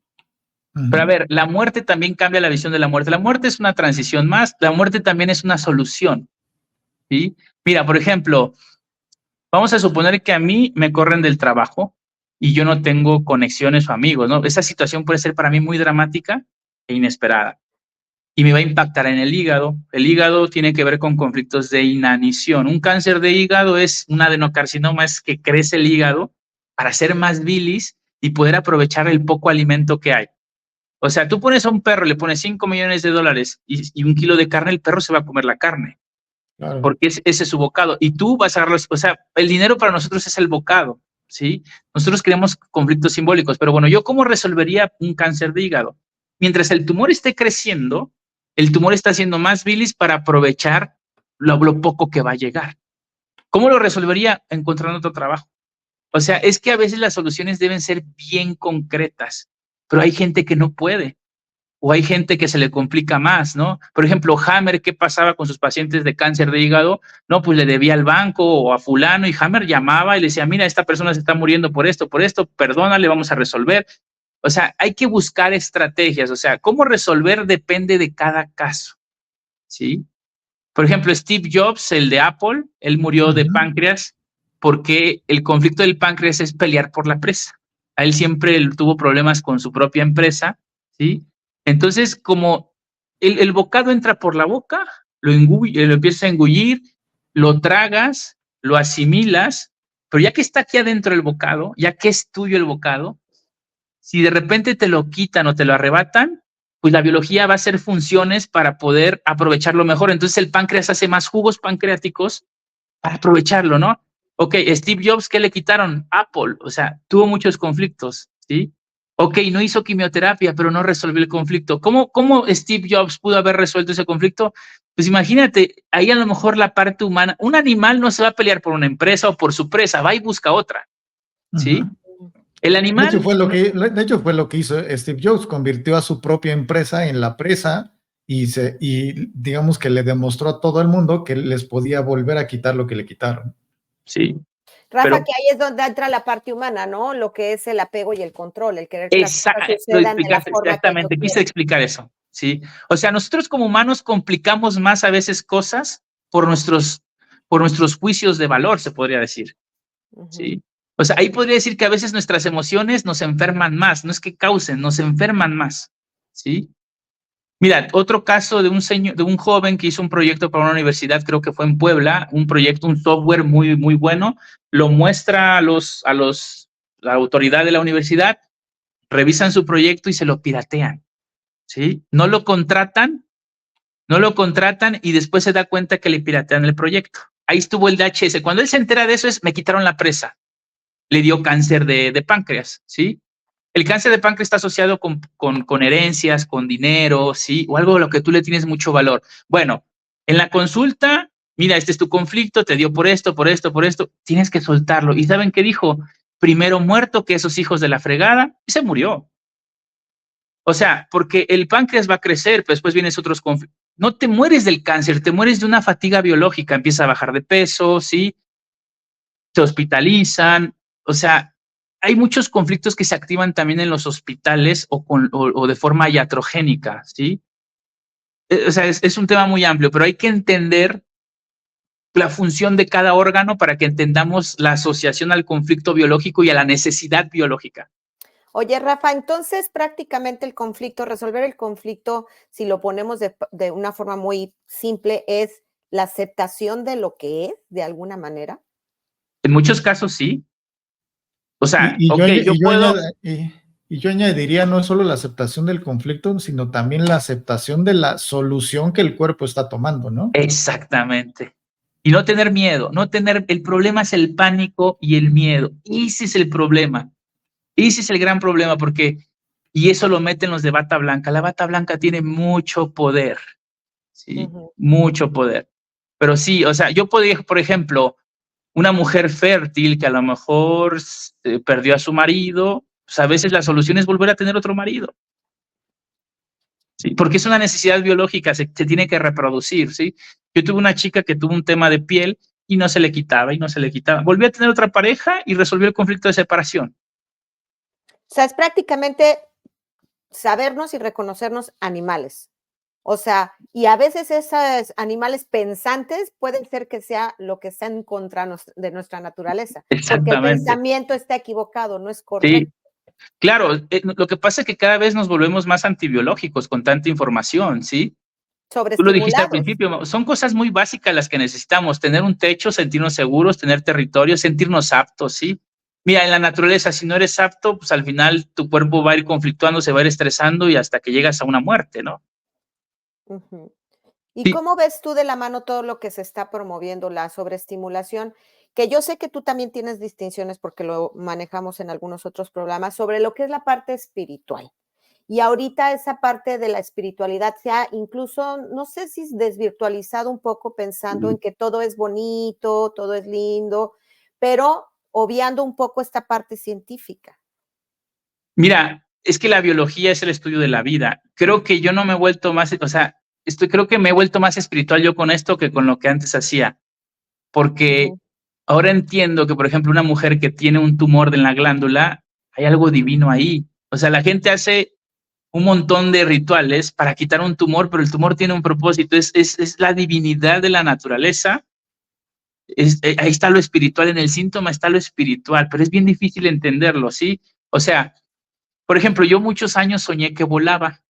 Pero a ver, la muerte también cambia la visión de la muerte. La muerte es una transición más, la muerte también es una solución, ¿sí? Mira, por ejemplo, vamos a suponer que a mí me corren del trabajo y yo no tengo conexiones o amigos, ¿no? Esa situación puede ser para mí muy dramática e inesperada y me va a impactar en el hígado. El hígado tiene que ver con conflictos de inanición. Un cáncer de hígado es un adenocarcinoma, es que crece el hígado para hacer más bilis y poder aprovechar el poco alimento que hay. O sea, tú pones a un perro, le pones $5 millones y 1 kilo de carne, el perro se va a comer la carne. Claro. Porque ese es su bocado. Y tú vas a agarrar, o sea, el dinero para nosotros es el bocado, ¿sí? Nosotros queremos conflictos simbólicos, pero bueno, ¿yo cómo resolvería un cáncer de hígado? Mientras el tumor esté creciendo, el tumor está haciendo más bilis para aprovechar lo poco que va a llegar. ¿Cómo lo resolvería? Encontrando otro trabajo. O sea, es que a veces las soluciones deben ser bien concretas, pero hay gente que no puede, o hay gente que se le complica más, ¿no? Por ejemplo, Hammer, ¿qué pasaba con sus pacientes de cáncer de hígado? No, pues le debía al banco o a fulano, y Hammer llamaba y le decía, mira, esta persona se está muriendo por esto, perdónale, vamos a resolver. O sea, hay que buscar estrategias, o sea, cómo resolver depende de cada caso, ¿sí? Por ejemplo, Steve Jobs, el de Apple, él murió de páncreas porque el conflicto del páncreas es pelear por la presa. A él siempre tuvo problemas con su propia empresa, ¿sí? Entonces, como el bocado entra por la boca, lo empiezas a engullir, lo tragas, lo asimilas, pero ya que está aquí adentro el bocado, ya que es tuyo el bocado, si de repente te lo quitan o te lo arrebatan, pues la biología va a hacer funciones para poder aprovecharlo mejor. Entonces el páncreas hace más jugos pancreáticos para aprovecharlo, ¿no? Ok, Steve Jobs, ¿qué le quitaron? Apple, o sea, tuvo muchos conflictos, ¿sí? Ok, no hizo quimioterapia, pero no resolvió el conflicto. ¿Cómo Steve Jobs pudo haber resuelto ese conflicto? Pues imagínate, ahí a lo mejor la parte humana, un animal no se va a pelear por una empresa o por su presa, va y busca otra, ¿sí? El animal... De hecho, fue lo que hizo Steve Jobs, convirtió a su propia empresa en la presa y digamos que le demostró a todo el mundo que les podía volver a quitar lo que le quitaron. Sí. Rafa, que ahí es donde entra la parte humana, ¿no? Lo que es el apego y el control, el querer que las cosas sucedan de la forma exactamente, quise explicar eso, ¿sí? O sea, nosotros como humanos complicamos más a veces cosas por nuestros juicios de valor, se podría decir, ¿sí? O sea, ahí podría decir que a veces nuestras emociones nos enferman más, no es que causen, nos enferman más, ¿sí? Mira, otro caso de un joven que hizo un proyecto para una universidad, creo que fue en Puebla, un software muy, muy bueno, lo muestra a la autoridad de la universidad, revisan su proyecto y se lo piratean, ¿sí? No lo contratan y después se da cuenta que le piratean el proyecto. Ahí estuvo el DHS. Cuando él se entera de eso me quitaron la presa. Le dio cáncer de páncreas, ¿sí? El cáncer de páncreas está asociado con herencias, con dinero, ¿sí? O algo a lo que tú le tienes mucho valor. Bueno, en la consulta mira, este es tu conflicto, te dio por esto, tienes que soltarlo. ¿Y saben qué dijo? Primero muerto que esos hijos de la fregada, y se murió. O sea, porque el páncreas va a crecer, pero después vienes otros conflictos. No te mueres del cáncer, te mueres de una fatiga biológica, empieza a bajar de peso, ¿sí? Te hospitalizan, o sea, hay muchos conflictos que se activan también en los hospitales o de forma iatrogénica, ¿sí? O sea, es un tema muy amplio, pero hay que entender la función de cada órgano para que entendamos la asociación al conflicto biológico y a la necesidad biológica. Oye, Rafa, entonces prácticamente resolver el conflicto, si lo ponemos de una forma muy simple, es la aceptación de lo que es, de alguna manera. En muchos casos sí. O sea, Y yo, ok, yo puedo... y yo añadiría no solo la aceptación del conflicto, sino también la aceptación de la solución que el cuerpo está tomando, ¿no? Exactamente. Y no tener miedo, el problema es el pánico y el miedo. Ese es el problema. Ese es el gran problema y eso lo meten los de bata blanca. La bata blanca tiene mucho poder, ¿sí? Mucho poder. Pero sí, o sea, yo podría, por ejemplo, una mujer fértil que a lo mejor perdió a su marido, pues a veces la solución es volver a tener otro marido. ¿Sí? Porque es una necesidad biológica, se tiene que reproducir, ¿sí? Yo tuve una chica que tuvo un tema de piel y no se le quitaba y no se le quitaba. Volvió a tener otra pareja y resolvió el conflicto de separación. O sea, es prácticamente sabernos y reconocernos animales. O sea, y a veces esos animales pensantes pueden ser que sea lo que está en contra de nuestra naturaleza. Porque el pensamiento está equivocado, no es correcto. Sí. Claro, lo que pasa es que cada vez nos volvemos más antibiológicos con tanta información, ¿sí? Tú lo dijiste al principio, son cosas muy básicas las que necesitamos, tener un techo, sentirnos seguros, tener territorio, sentirnos aptos, ¿sí? Mira, en la naturaleza, si no eres apto, pues al final tu cuerpo va a ir conflictuando, se va a ir estresando y hasta que llegas a una muerte, ¿no? ¿Y sí. cómo ves tú de la mano todo lo que se está promoviendo, la sobreestimulación? Que yo sé que tú también tienes distinciones porque lo manejamos en algunos otros programas sobre lo que es la parte espiritual. Y ahorita esa parte de la espiritualidad se ha incluso, no sé si es desvirtualizado un poco pensando en que todo es bonito, todo es lindo, pero obviando un poco esta parte científica. Mira, es que la biología es el estudio de la vida. Creo que yo no me he vuelto más, o sea, creo que me he vuelto más espiritual yo con esto que con lo que antes hacía. Porque ahora entiendo que, por ejemplo, una mujer que tiene un tumor en la glándula, hay algo divino ahí. O sea, la gente hace un montón de rituales para quitar un tumor, pero el tumor tiene un propósito, es la divinidad de la naturaleza. Ahí está lo espiritual, en el síntoma está lo espiritual, pero es bien difícil entenderlo, ¿sí? O sea, por ejemplo, yo muchos años soñé que volaba,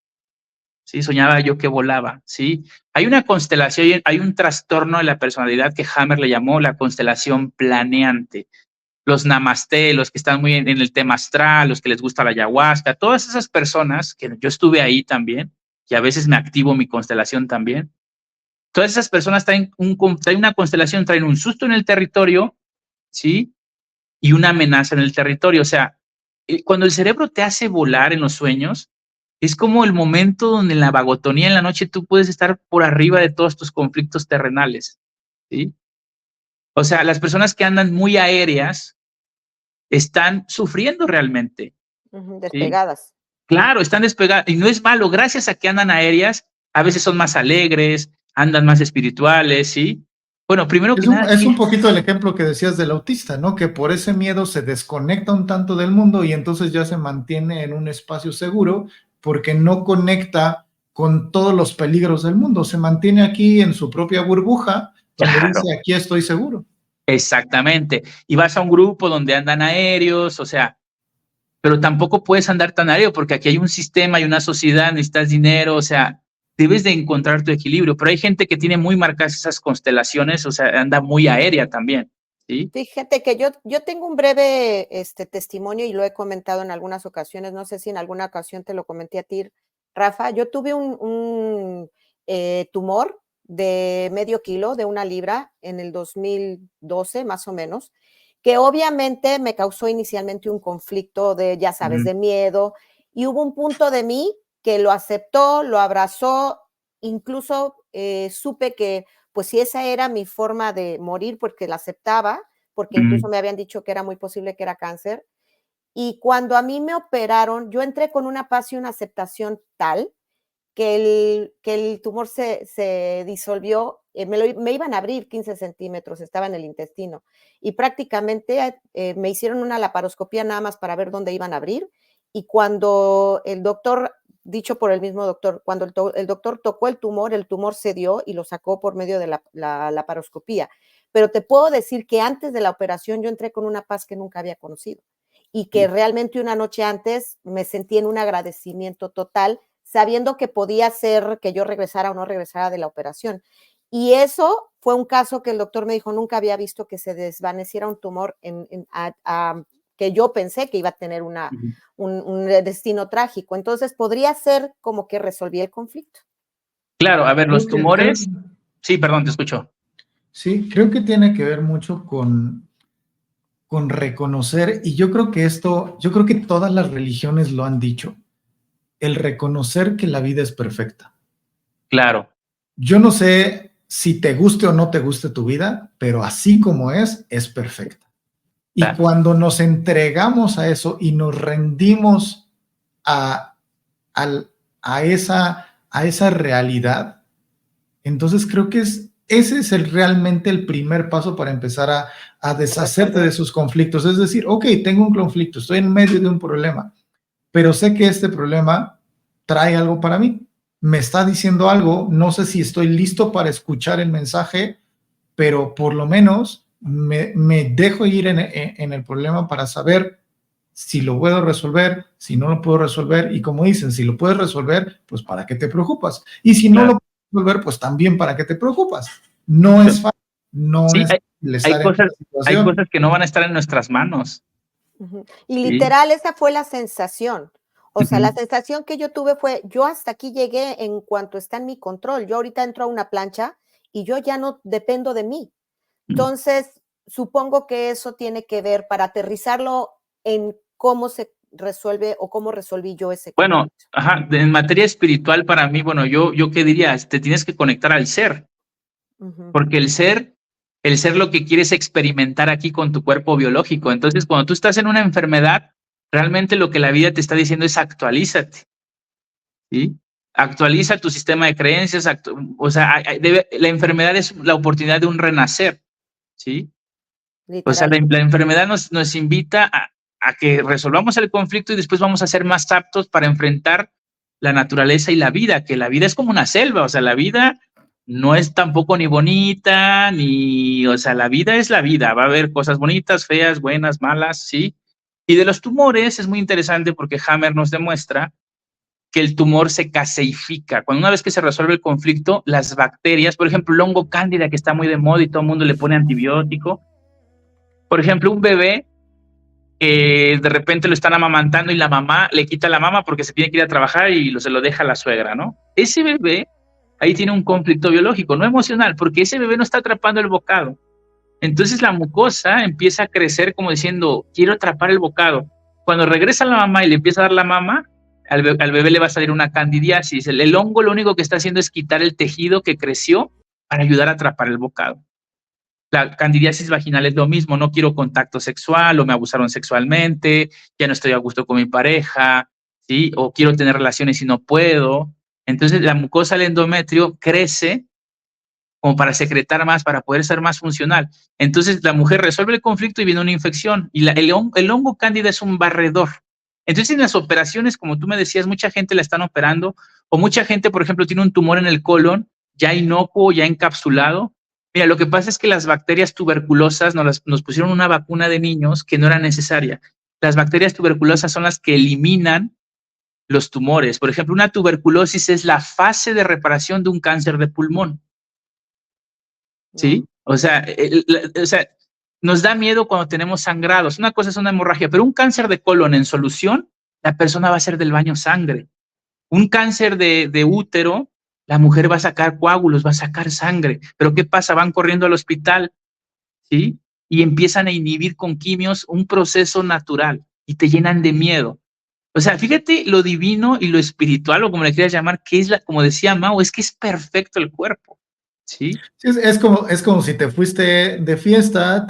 ¿sí? Soñaba yo que volaba, ¿sí? Hay una constelación, hay un trastorno de la personalidad que Hammer le llamó la constelación planeante. Los namasté, los que están muy en el tema astral, los que les gusta la ayahuasca, todas esas personas, que yo estuve ahí también, y a veces me activo mi constelación también, todas esas personas traen una constelación, traen un susto en el territorio, ¿sí? Y una amenaza en el territorio. O sea, cuando el cerebro te hace volar en los sueños, es como el momento donde en la vagotonía en la noche tú puedes estar por arriba de todos tus conflictos terrenales, ¿sí? O sea, las personas que andan muy aéreas están sufriendo realmente. Despegadas. ¿Sí? Claro, están despegadas. Y no es malo, gracias a que andan aéreas, a veces son más alegres, andan más espirituales, ¿sí? Bueno, primero que nada... Es un poquito el ejemplo que decías del autista, ¿no? Que por ese miedo se desconecta un tanto del mundo y entonces ya se mantiene en un espacio seguro porque no conecta con todos los peligros del mundo. Se mantiene aquí en su propia burbuja donde dice, aquí estoy seguro. Exactamente. Y vas a un grupo donde andan aéreos, o sea, pero tampoco puedes andar tan aéreo porque aquí hay un sistema y una sociedad, necesitas dinero, o sea, debes de encontrar tu equilibrio. Pero hay gente que tiene muy marcadas esas constelaciones, o sea, anda muy aérea también, ¿sí? Fíjate que yo tengo un breve testimonio y lo he comentado en algunas ocasiones, no sé si en alguna ocasión te lo comenté a ti, Rafa. Yo tuve un tumor de medio kilo, de 1 libra, en el 2012 más o menos, que obviamente me causó inicialmente un conflicto de, ya sabes, de miedo, y hubo un punto de mí que lo aceptó, lo abrazó, incluso supe que pues si esa era mi forma de morir, porque la aceptaba, porque incluso me habían dicho que era muy posible que era cáncer. Y cuando a mí me operaron, yo entré con una paz y una aceptación tal que el tumor se disolvió, me iban a abrir 15 centímetros, estaba en el intestino, y prácticamente me hicieron una laparoscopía nada más para ver dónde iban a abrir, y cuando el doctor, dicho por el mismo doctor, cuando el doctor tocó el tumor cedió y lo sacó por medio de la laparoscopía. Pero te puedo decir que antes de la operación yo entré con una paz que nunca había conocido, y que realmente una noche antes me sentí en un agradecimiento total, sabiendo que podía ser que yo regresara o no regresara de la operación. Y eso fue un caso que el doctor me dijo, nunca había visto que se desvaneciera un tumor que yo pensé que iba a tener un destino trágico. Entonces podría ser como que resolví el conflicto. Claro, a ver, los tumores... Sí, perdón, te escucho. Sí, creo que tiene que ver mucho con reconocer, y yo creo que todas las religiones lo han dicho, el reconocer que la vida es perfecta. Claro. Yo no sé si te guste o no te guste tu vida, pero así como es perfecta. Y cuando nos entregamos a eso y nos rendimos a esa realidad, entonces creo que ese es realmente el primer paso para empezar a deshacerte de sus conflictos. Es decir, ok, tengo un conflicto, estoy en medio de un problema, pero sé que este problema trae algo para mí. Me está diciendo algo, no sé si estoy listo para escuchar el mensaje, pero por lo menos me dejo ir en el problema para saber si lo puedo resolver, si no lo puedo resolver, y como dicen, si lo puedes resolver, pues ¿para qué te preocupas? Y si no lo puedes resolver, pues también ¿para qué te preocupas? No es fácil, hay cosas que no van a estar en nuestras manos. Y literal, esa fue la sensación. O sea, la sensación que yo tuve fue, yo hasta aquí llegué en cuanto está en mi control. Yo ahorita entro a una plancha y yo ya no dependo de mí. Entonces, supongo que eso tiene que ver para aterrizarlo en cómo se resuelve o cómo resolví yo ese conflicto. Bueno, en materia espiritual para mí, bueno, yo qué diría, te tienes que conectar al ser, porque el ser lo que quieres experimentar aquí con tu cuerpo biológico. Entonces, cuando tú estás en una enfermedad, realmente lo que la vida te está diciendo es actualízate, ¿sí? Actualiza tu sistema de creencias, o sea, la enfermedad es la oportunidad de un renacer, ¿sí? O sea, la enfermedad nos invita a que resolvamos el conflicto y después vamos a ser más aptos para enfrentar la naturaleza y la vida, que la vida es como una selva, o sea, la vida no es tampoco ni bonita, o sea, la vida es la vida, va a haber cosas bonitas, feas, buenas, malas, ¿sí? Y de los tumores es muy interesante porque Hammer nos demuestra que el tumor se caseifica. Cuando una vez que se resuelve el conflicto, las bacterias, por ejemplo, el hongo cándida, que está muy de moda y todo el mundo le pone antibiótico. Por ejemplo, un bebé, de repente lo están amamantando y la mamá le quita la mama porque se tiene que ir a trabajar y se lo deja a la suegra, ¿no? Ese bebé ahí tiene un conflicto biológico, no emocional, porque ese bebé no está atrapando el bocado. Entonces la mucosa empieza a crecer como diciendo, quiero atrapar el bocado. Cuando regresa la mamá y le empieza a dar la mama, al bebé le va a salir una candidiasis. El hongo lo único que está haciendo es quitar el tejido que creció para ayudar a atrapar el bocado. La candidiasis vaginal es lo mismo, no quiero contacto sexual o me abusaron sexualmente, ya no estoy a gusto con mi pareja, ¿sí? O quiero tener relaciones y no puedo. Entonces la mucosa del endometrio crece como para secretar más, para poder ser más funcional. Entonces la mujer resuelve el conflicto y viene una infección. Y el hongo cándida es un barredor. Entonces en las operaciones, como tú me decías, mucha gente la están operando, o mucha gente, por ejemplo, tiene un tumor en el colon, ya inocuo, ya encapsulado. Mira, lo que pasa es que las bacterias tuberculosas nos pusieron una vacuna de niños que no era necesaria. Las bacterias tuberculosas son las que eliminan los tumores. Por ejemplo, una tuberculosis es la fase de reparación de un cáncer de pulmón. ¿Sí? O sea, nos da miedo cuando tenemos sangrados. Una cosa es una hemorragia, pero un cáncer de colon en solución, la persona va a hacer del baño sangre. Un cáncer de útero, la mujer va a sacar coágulos, va a sacar sangre. Pero ¿qué pasa? Van corriendo al hospital, ¿sí? Y empiezan a inhibir con quimios un proceso natural y te llenan de miedo. O sea, fíjate lo divino y lo espiritual, o como le quieras llamar, que es como decía Mao, es que es perfecto el cuerpo, ¿sí? Sí, es como si te fuiste de fiesta,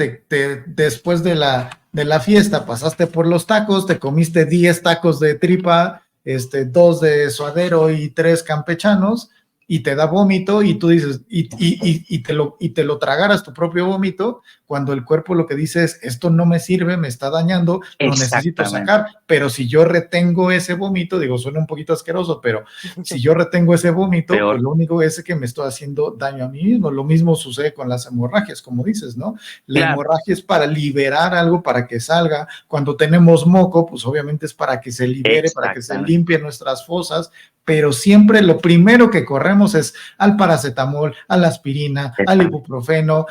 después de la fiesta pasaste por los tacos, te comiste 10 tacos de tripa, 2 de suadero y 3 campechanos, y te da vómito, y tú dices, y te lo tragaras tu propio vómito, cuando el cuerpo lo que dice es, esto no me sirve, me está dañando, lo necesito sacar. Pero si yo retengo ese vómito, digo, suena un poquito asqueroso, pero si yo retengo ese vómito, Peor. pues lo único es que me estoy haciendo daño a mí mismo. Lo mismo sucede con las hemorragias, como dices, ¿no? La hemorragia es para liberar algo, para que salga. Cuando tenemos moco, pues obviamente es para que se libere, para que se limpien nuestras fosas, pero siempre lo primero que corremos es al paracetamol, a la aspirina, al ibuprofeno,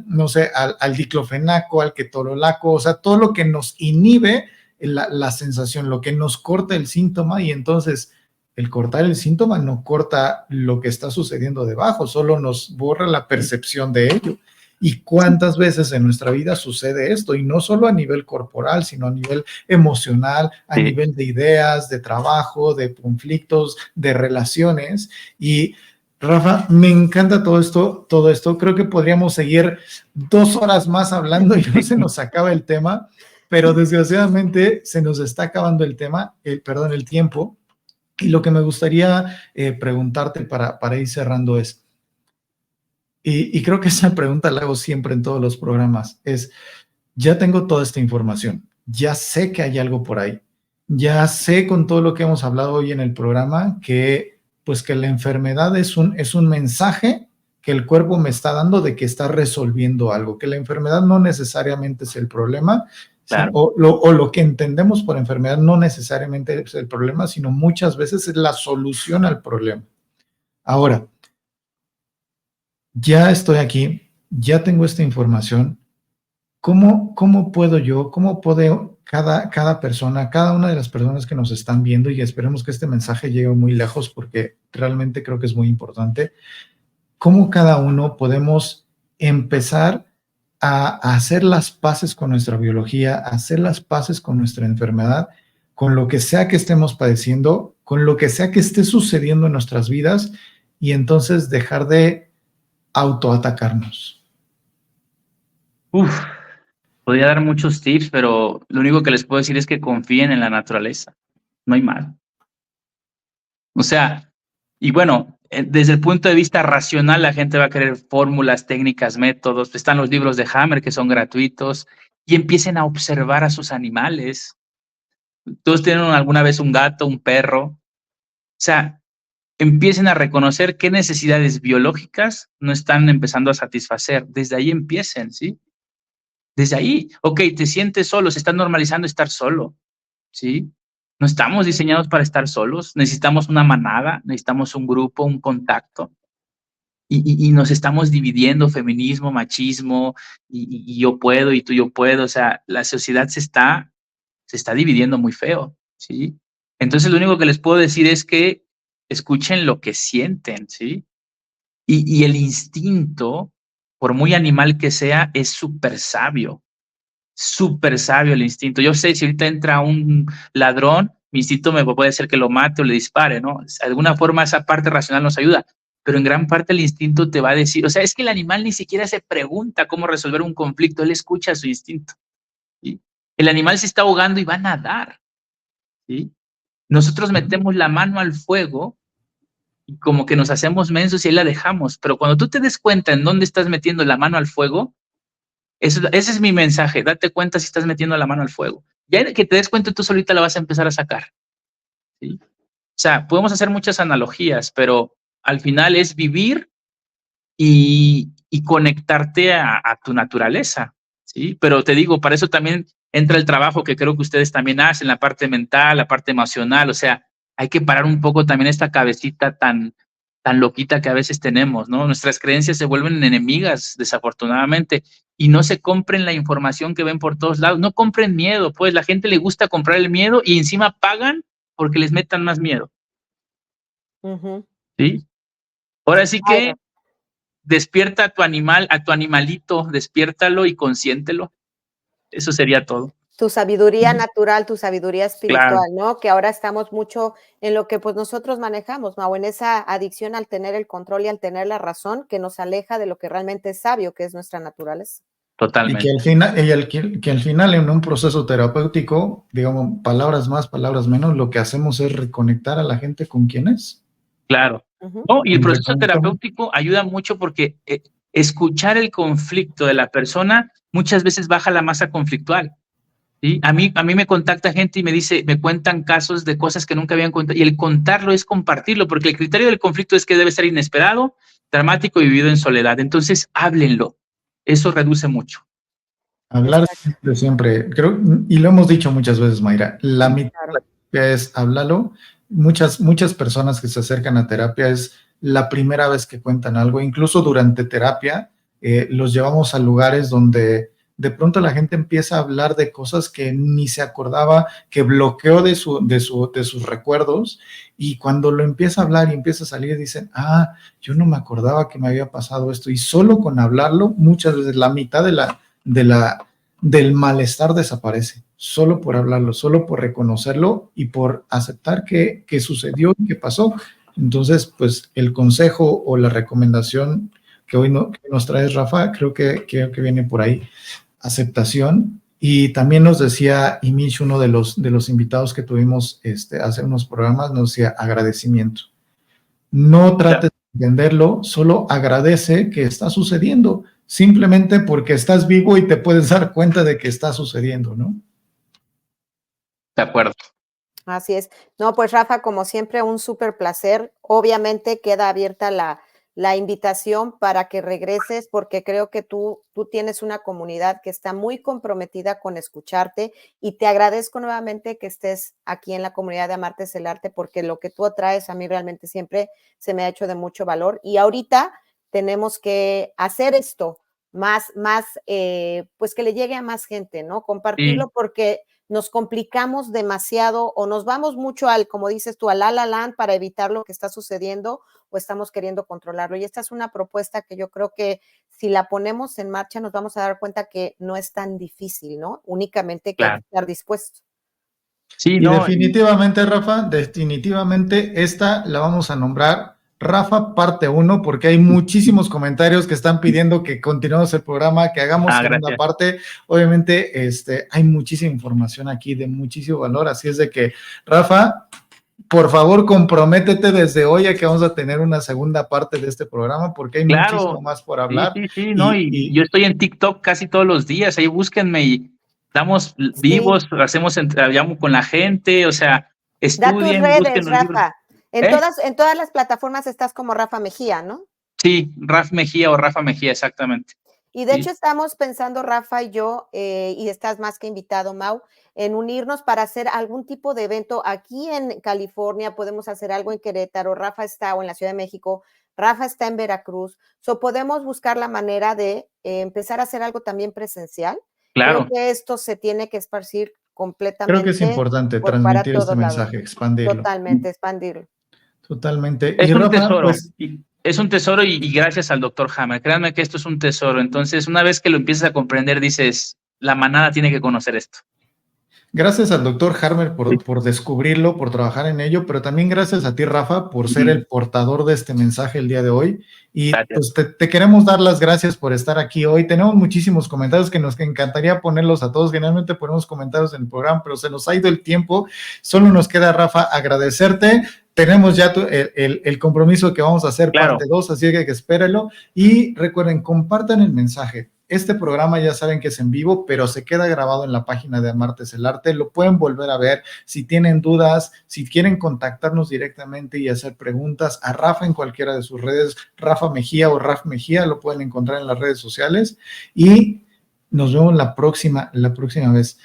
no sé, al diclofenaco, al ketorolaco, o sea, todo lo que nos inhibe la sensación, lo que nos corta el síntoma, y entonces el cortar el síntoma no corta lo que está sucediendo debajo, solo nos borra la percepción de ello. ¿Y cuántas veces en nuestra vida sucede esto? Y no solo a nivel corporal, sino a nivel emocional, a nivel de ideas, de trabajo, de conflictos, de relaciones. Y Rafa, me encanta todo esto. Creo que podríamos seguir 2 horas más hablando y no se nos acaba el tema, pero desgraciadamente se nos está acabando el tiempo. Y lo que me gustaría preguntarte para ir cerrando es, y creo que esa pregunta la hago siempre en todos los programas, es, ya tengo toda esta información, ya sé que hay algo por ahí, ya sé con todo lo que hemos hablado hoy en el programa que la enfermedad es un mensaje que el cuerpo me está dando de que está resolviendo algo, que la enfermedad no necesariamente es el problema, claro. o lo que entendemos por enfermedad no necesariamente es el problema, sino muchas veces es la solución al problema. Ahora, ya estoy aquí, ya tengo esta información. ¿Cómo puede cada persona, cada una de las personas que nos están viendo, y esperemos que este mensaje llegue muy lejos porque realmente creo que es muy importante, cómo cada uno podemos empezar a hacer las paces con nuestra biología, a hacer las paces con nuestra enfermedad, con lo que sea que estemos padeciendo, con lo que sea que esté sucediendo en nuestras vidas, y entonces dejar de autoatacarnos? Podría dar muchos tips, pero lo único que les puedo decir es que confíen en la naturaleza. No hay más. O sea, y bueno, desde el punto de vista racional, la gente va a querer fórmulas, técnicas, métodos. Están los libros de Hammer que son gratuitos, y empiecen a observar a sus animales. Todos tienen alguna vez un gato, un perro. O sea, empiecen a reconocer qué necesidades biológicas no están empezando a satisfacer. Desde ahí empiecen, ¿sí? Desde ahí, ok, te sientes solo, se está normalizando estar solo, ¿sí? No estamos diseñados para estar solos, necesitamos una manada, necesitamos un grupo, un contacto, y nos estamos dividiendo, feminismo, machismo, y yo puedo, y tú yo puedo. O sea, la sociedad se está dividiendo muy feo, ¿sí? Entonces lo único que les puedo decir es que escuchen lo que sienten, ¿sí? Y el instinto, por muy animal que sea, es súper sabio el instinto. Yo sé, si ahorita entra un ladrón, mi instinto me puede hacer que lo mate o le dispare, ¿no? De alguna forma esa parte racional nos ayuda, pero en gran parte el instinto te va a decir, o sea, es que el animal ni siquiera se pregunta cómo resolver un conflicto, él escucha su instinto, ¿sí? El animal se está ahogando y va a nadar, ¿sí? Nosotros metemos la mano al fuego y como que nos hacemos mensos y ahí la dejamos, pero cuando tú te des cuenta en dónde estás metiendo la mano al fuego, ese es mi mensaje, date cuenta si estás metiendo la mano al fuego. Ya que te des cuenta, tú solita la vas a empezar a sacar, ¿sí? O sea, podemos hacer muchas analogías, pero al final es vivir y conectarte a tu naturaleza, ¿sí? Pero te digo, para eso también entra el trabajo que creo que ustedes también hacen, la parte mental, la parte emocional. O sea, hay que parar un poco también esta cabecita tan loquita que a veces tenemos, ¿no? Nuestras creencias se vuelven enemigas, desafortunadamente, y no se compren la información que ven por todos lados. No compren miedo, pues la gente le gusta comprar el miedo y encima pagan porque les metan más miedo. ¿Sí? Ahora sí que despierta a tu animal, a tu animalito, despiértalo y consiéntelo. Eso sería todo. Tu sabiduría natural, tu sabiduría espiritual, Claro. ¿no? Que ahora estamos mucho en lo que pues nosotros manejamos, Mau, en esa adicción al tener el control y al tener la razón que nos aleja de lo que realmente es sabio, que es nuestra naturaleza. Y Totalmente. que al final, que al final en un proceso terapéutico, digamos, palabras más, palabras menos, lo que hacemos es reconectar a la gente con quien es. Claro. Ujú. No, y el proceso Reconectamos. terapéutico ayuda mucho porque escuchar el conflicto de la persona muchas veces baja la masa conflictual. ¿Sí? A mí me contacta gente y me cuentan casos de cosas que nunca habían contado, y el contarlo es compartirlo, porque el criterio del conflicto es que debe ser inesperado, dramático y vivido en soledad. Entonces, háblenlo. Eso reduce mucho. Hablar Exacto. siempre, creo, y lo hemos dicho muchas veces, Mayra, la Sí, mitad Claro. es háblalo. Muchas personas que se acercan a terapia es la primera vez que cuentan algo, incluso durante terapia, los llevamos a lugares donde de pronto la gente empieza a hablar de cosas que ni se acordaba, que bloqueó de sus recuerdos, y cuando lo empieza a hablar y empieza a salir, dicen, yo no me acordaba que me había pasado esto, y solo con hablarlo, muchas veces la mitad del malestar desaparece, solo por hablarlo, solo por reconocerlo y por aceptar que sucedió y que pasó. Entonces, pues el consejo o la recomendación que hoy que nos trae Rafa, creo que viene por ahí. Aceptación. Y también nos decía Imish, uno de los invitados que tuvimos hace unos programas, nos decía agradecimiento. No trates de entenderlo, solo agradece que está sucediendo, simplemente porque estás vivo y te puedes dar cuenta de que está sucediendo, ¿no? de acuerdo. Así es. No, pues Rafa, como siempre, un súper placer. Obviamente queda abierta la invitación para que regreses, porque creo que tú tienes una comunidad que está muy comprometida con escucharte, y te agradezco nuevamente que estés aquí en la comunidad de Amarte es el Arte, porque lo que tú traes a mí realmente siempre se me ha hecho de mucho valor, y ahorita tenemos que hacer esto más, pues que le llegue a más gente, ¿no? Compartirlo, Sí. porque nos complicamos demasiado o nos vamos mucho como dices tú, al la land para evitar lo que está sucediendo, o estamos queriendo controlarlo. Y esta es una propuesta que yo creo que si la ponemos en marcha nos vamos a dar cuenta que no es tan difícil, ¿no? Únicamente que hay que estar dispuestos. Sí, Y no. definitivamente, Rafa, definitivamente esta la vamos a nombrar Rafa parte 1, porque hay muchísimos comentarios que están pidiendo que continuemos el programa, que hagamos segunda parte. Obviamente, hay muchísima información aquí de muchísimo valor, así es de que, Rafa, por favor, comprométete desde hoy a que vamos a tener una segunda parte de este programa, porque hay muchísimo más por hablar. Sí, no, y yo estoy en TikTok casi todos los días, ahí búsquenme y estamos vivos, llamo con la gente, o sea, Da tus estudien, busquen redes, los libros. Rafa. En todas las plataformas estás como Rafa Mejía, ¿no? Sí, Raf Mejía o Rafa Mejía, exactamente. Y de hecho estamos pensando, Rafa y yo, y estás más que invitado, Mau, en unirnos para hacer algún tipo de evento aquí en California. Podemos hacer algo en Querétaro, Rafa está, o en la Ciudad de México, Rafa está en Veracruz. Podemos buscar la manera de empezar a hacer algo también presencial. Claro. Creo que esto se tiene que esparcir completamente. Creo que es importante transmitir este mensaje, expandirlo. Totalmente, expandirlo. Totalmente. Es y un Rafa, tesoro, pues, es un tesoro, y gracias al doctor Hammer. Créanme que esto es un tesoro. Entonces, una vez que lo empiezas a comprender, dices, la manada tiene que conocer esto. Gracias al doctor Harmer por descubrirlo, por trabajar en ello, pero también gracias a ti, Rafa, por ser el portador de este mensaje el día de hoy. Y pues te queremos dar las gracias por estar aquí hoy. Tenemos muchísimos comentarios que nos encantaría ponerlos a todos. Generalmente ponemos comentarios en el programa, pero se nos ha ido el tiempo. Solo nos queda, Rafa, agradecerte. Tenemos ya el compromiso que vamos a hacer parte 2, así que espérenlo. Y recuerden, compartan el mensaje. Este programa ya saben que es en vivo, pero se queda grabado en la página de Amarte es el Arte. Lo pueden volver a ver. Si tienen dudas, si quieren contactarnos directamente y hacer preguntas a Rafa en cualquiera de sus redes, Rafa Mejía o Raf Mejía, lo pueden encontrar en las redes sociales. Y nos vemos la próxima vez.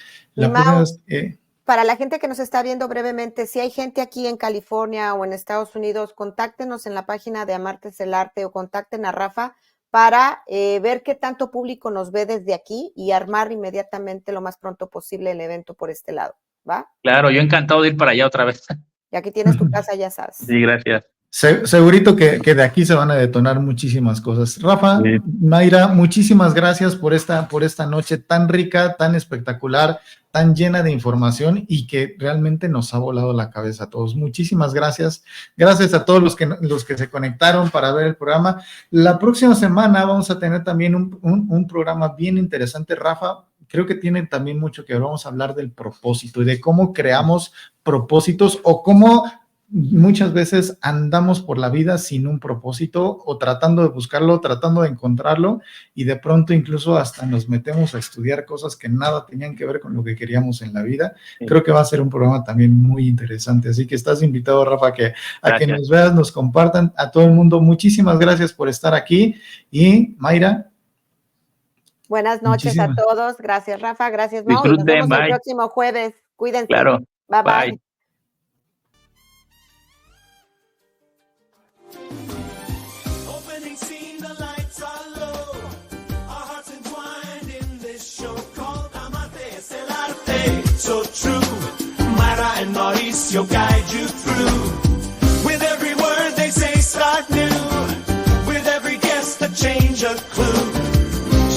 Para la gente que nos está viendo brevemente, si hay gente aquí en California o en Estados Unidos, contáctenos en la página de Amarte es el Arte o contacten a Rafa para ver qué tanto público nos ve desde aquí y armar inmediatamente lo más pronto posible el evento por este lado, ¿va? Claro, yo encantado de ir para allá otra vez. Y aquí tienes tu casa, ya sabes. Sí, gracias. Segurito que de aquí se van a detonar muchísimas cosas. Rafa, Mayra, muchísimas gracias por esta noche tan rica, tan espectacular, tan llena de información y que realmente nos ha volado la cabeza a todos. Muchísimas gracias. Gracias a todos los que se conectaron para ver el programa. La próxima semana vamos a tener también un programa bien interesante, Rafa. Creo que tiene también mucho que ver. Vamos a hablar del propósito y de cómo creamos propósitos o cómo muchas veces andamos por la vida sin un propósito o tratando de buscarlo, tratando de encontrarlo y de pronto incluso hasta nos metemos a estudiar cosas que nada tenían que ver con lo que queríamos en la vida. Sí. Creo que va a ser un programa también muy interesante. Así que estás invitado, Rafa, a que nos veas, nos compartan a todo el mundo. Muchísimas gracias por estar aquí. Y Mayra. Buenas noches a todos. Gracias, Rafa. Gracias, Mau. Nos vemos el próximo jueves. Cuídense. Claro. Bye, bye. So true, Mayra and Mauricio guide you through. With every word they say, start new. With every guess, a change, a clue.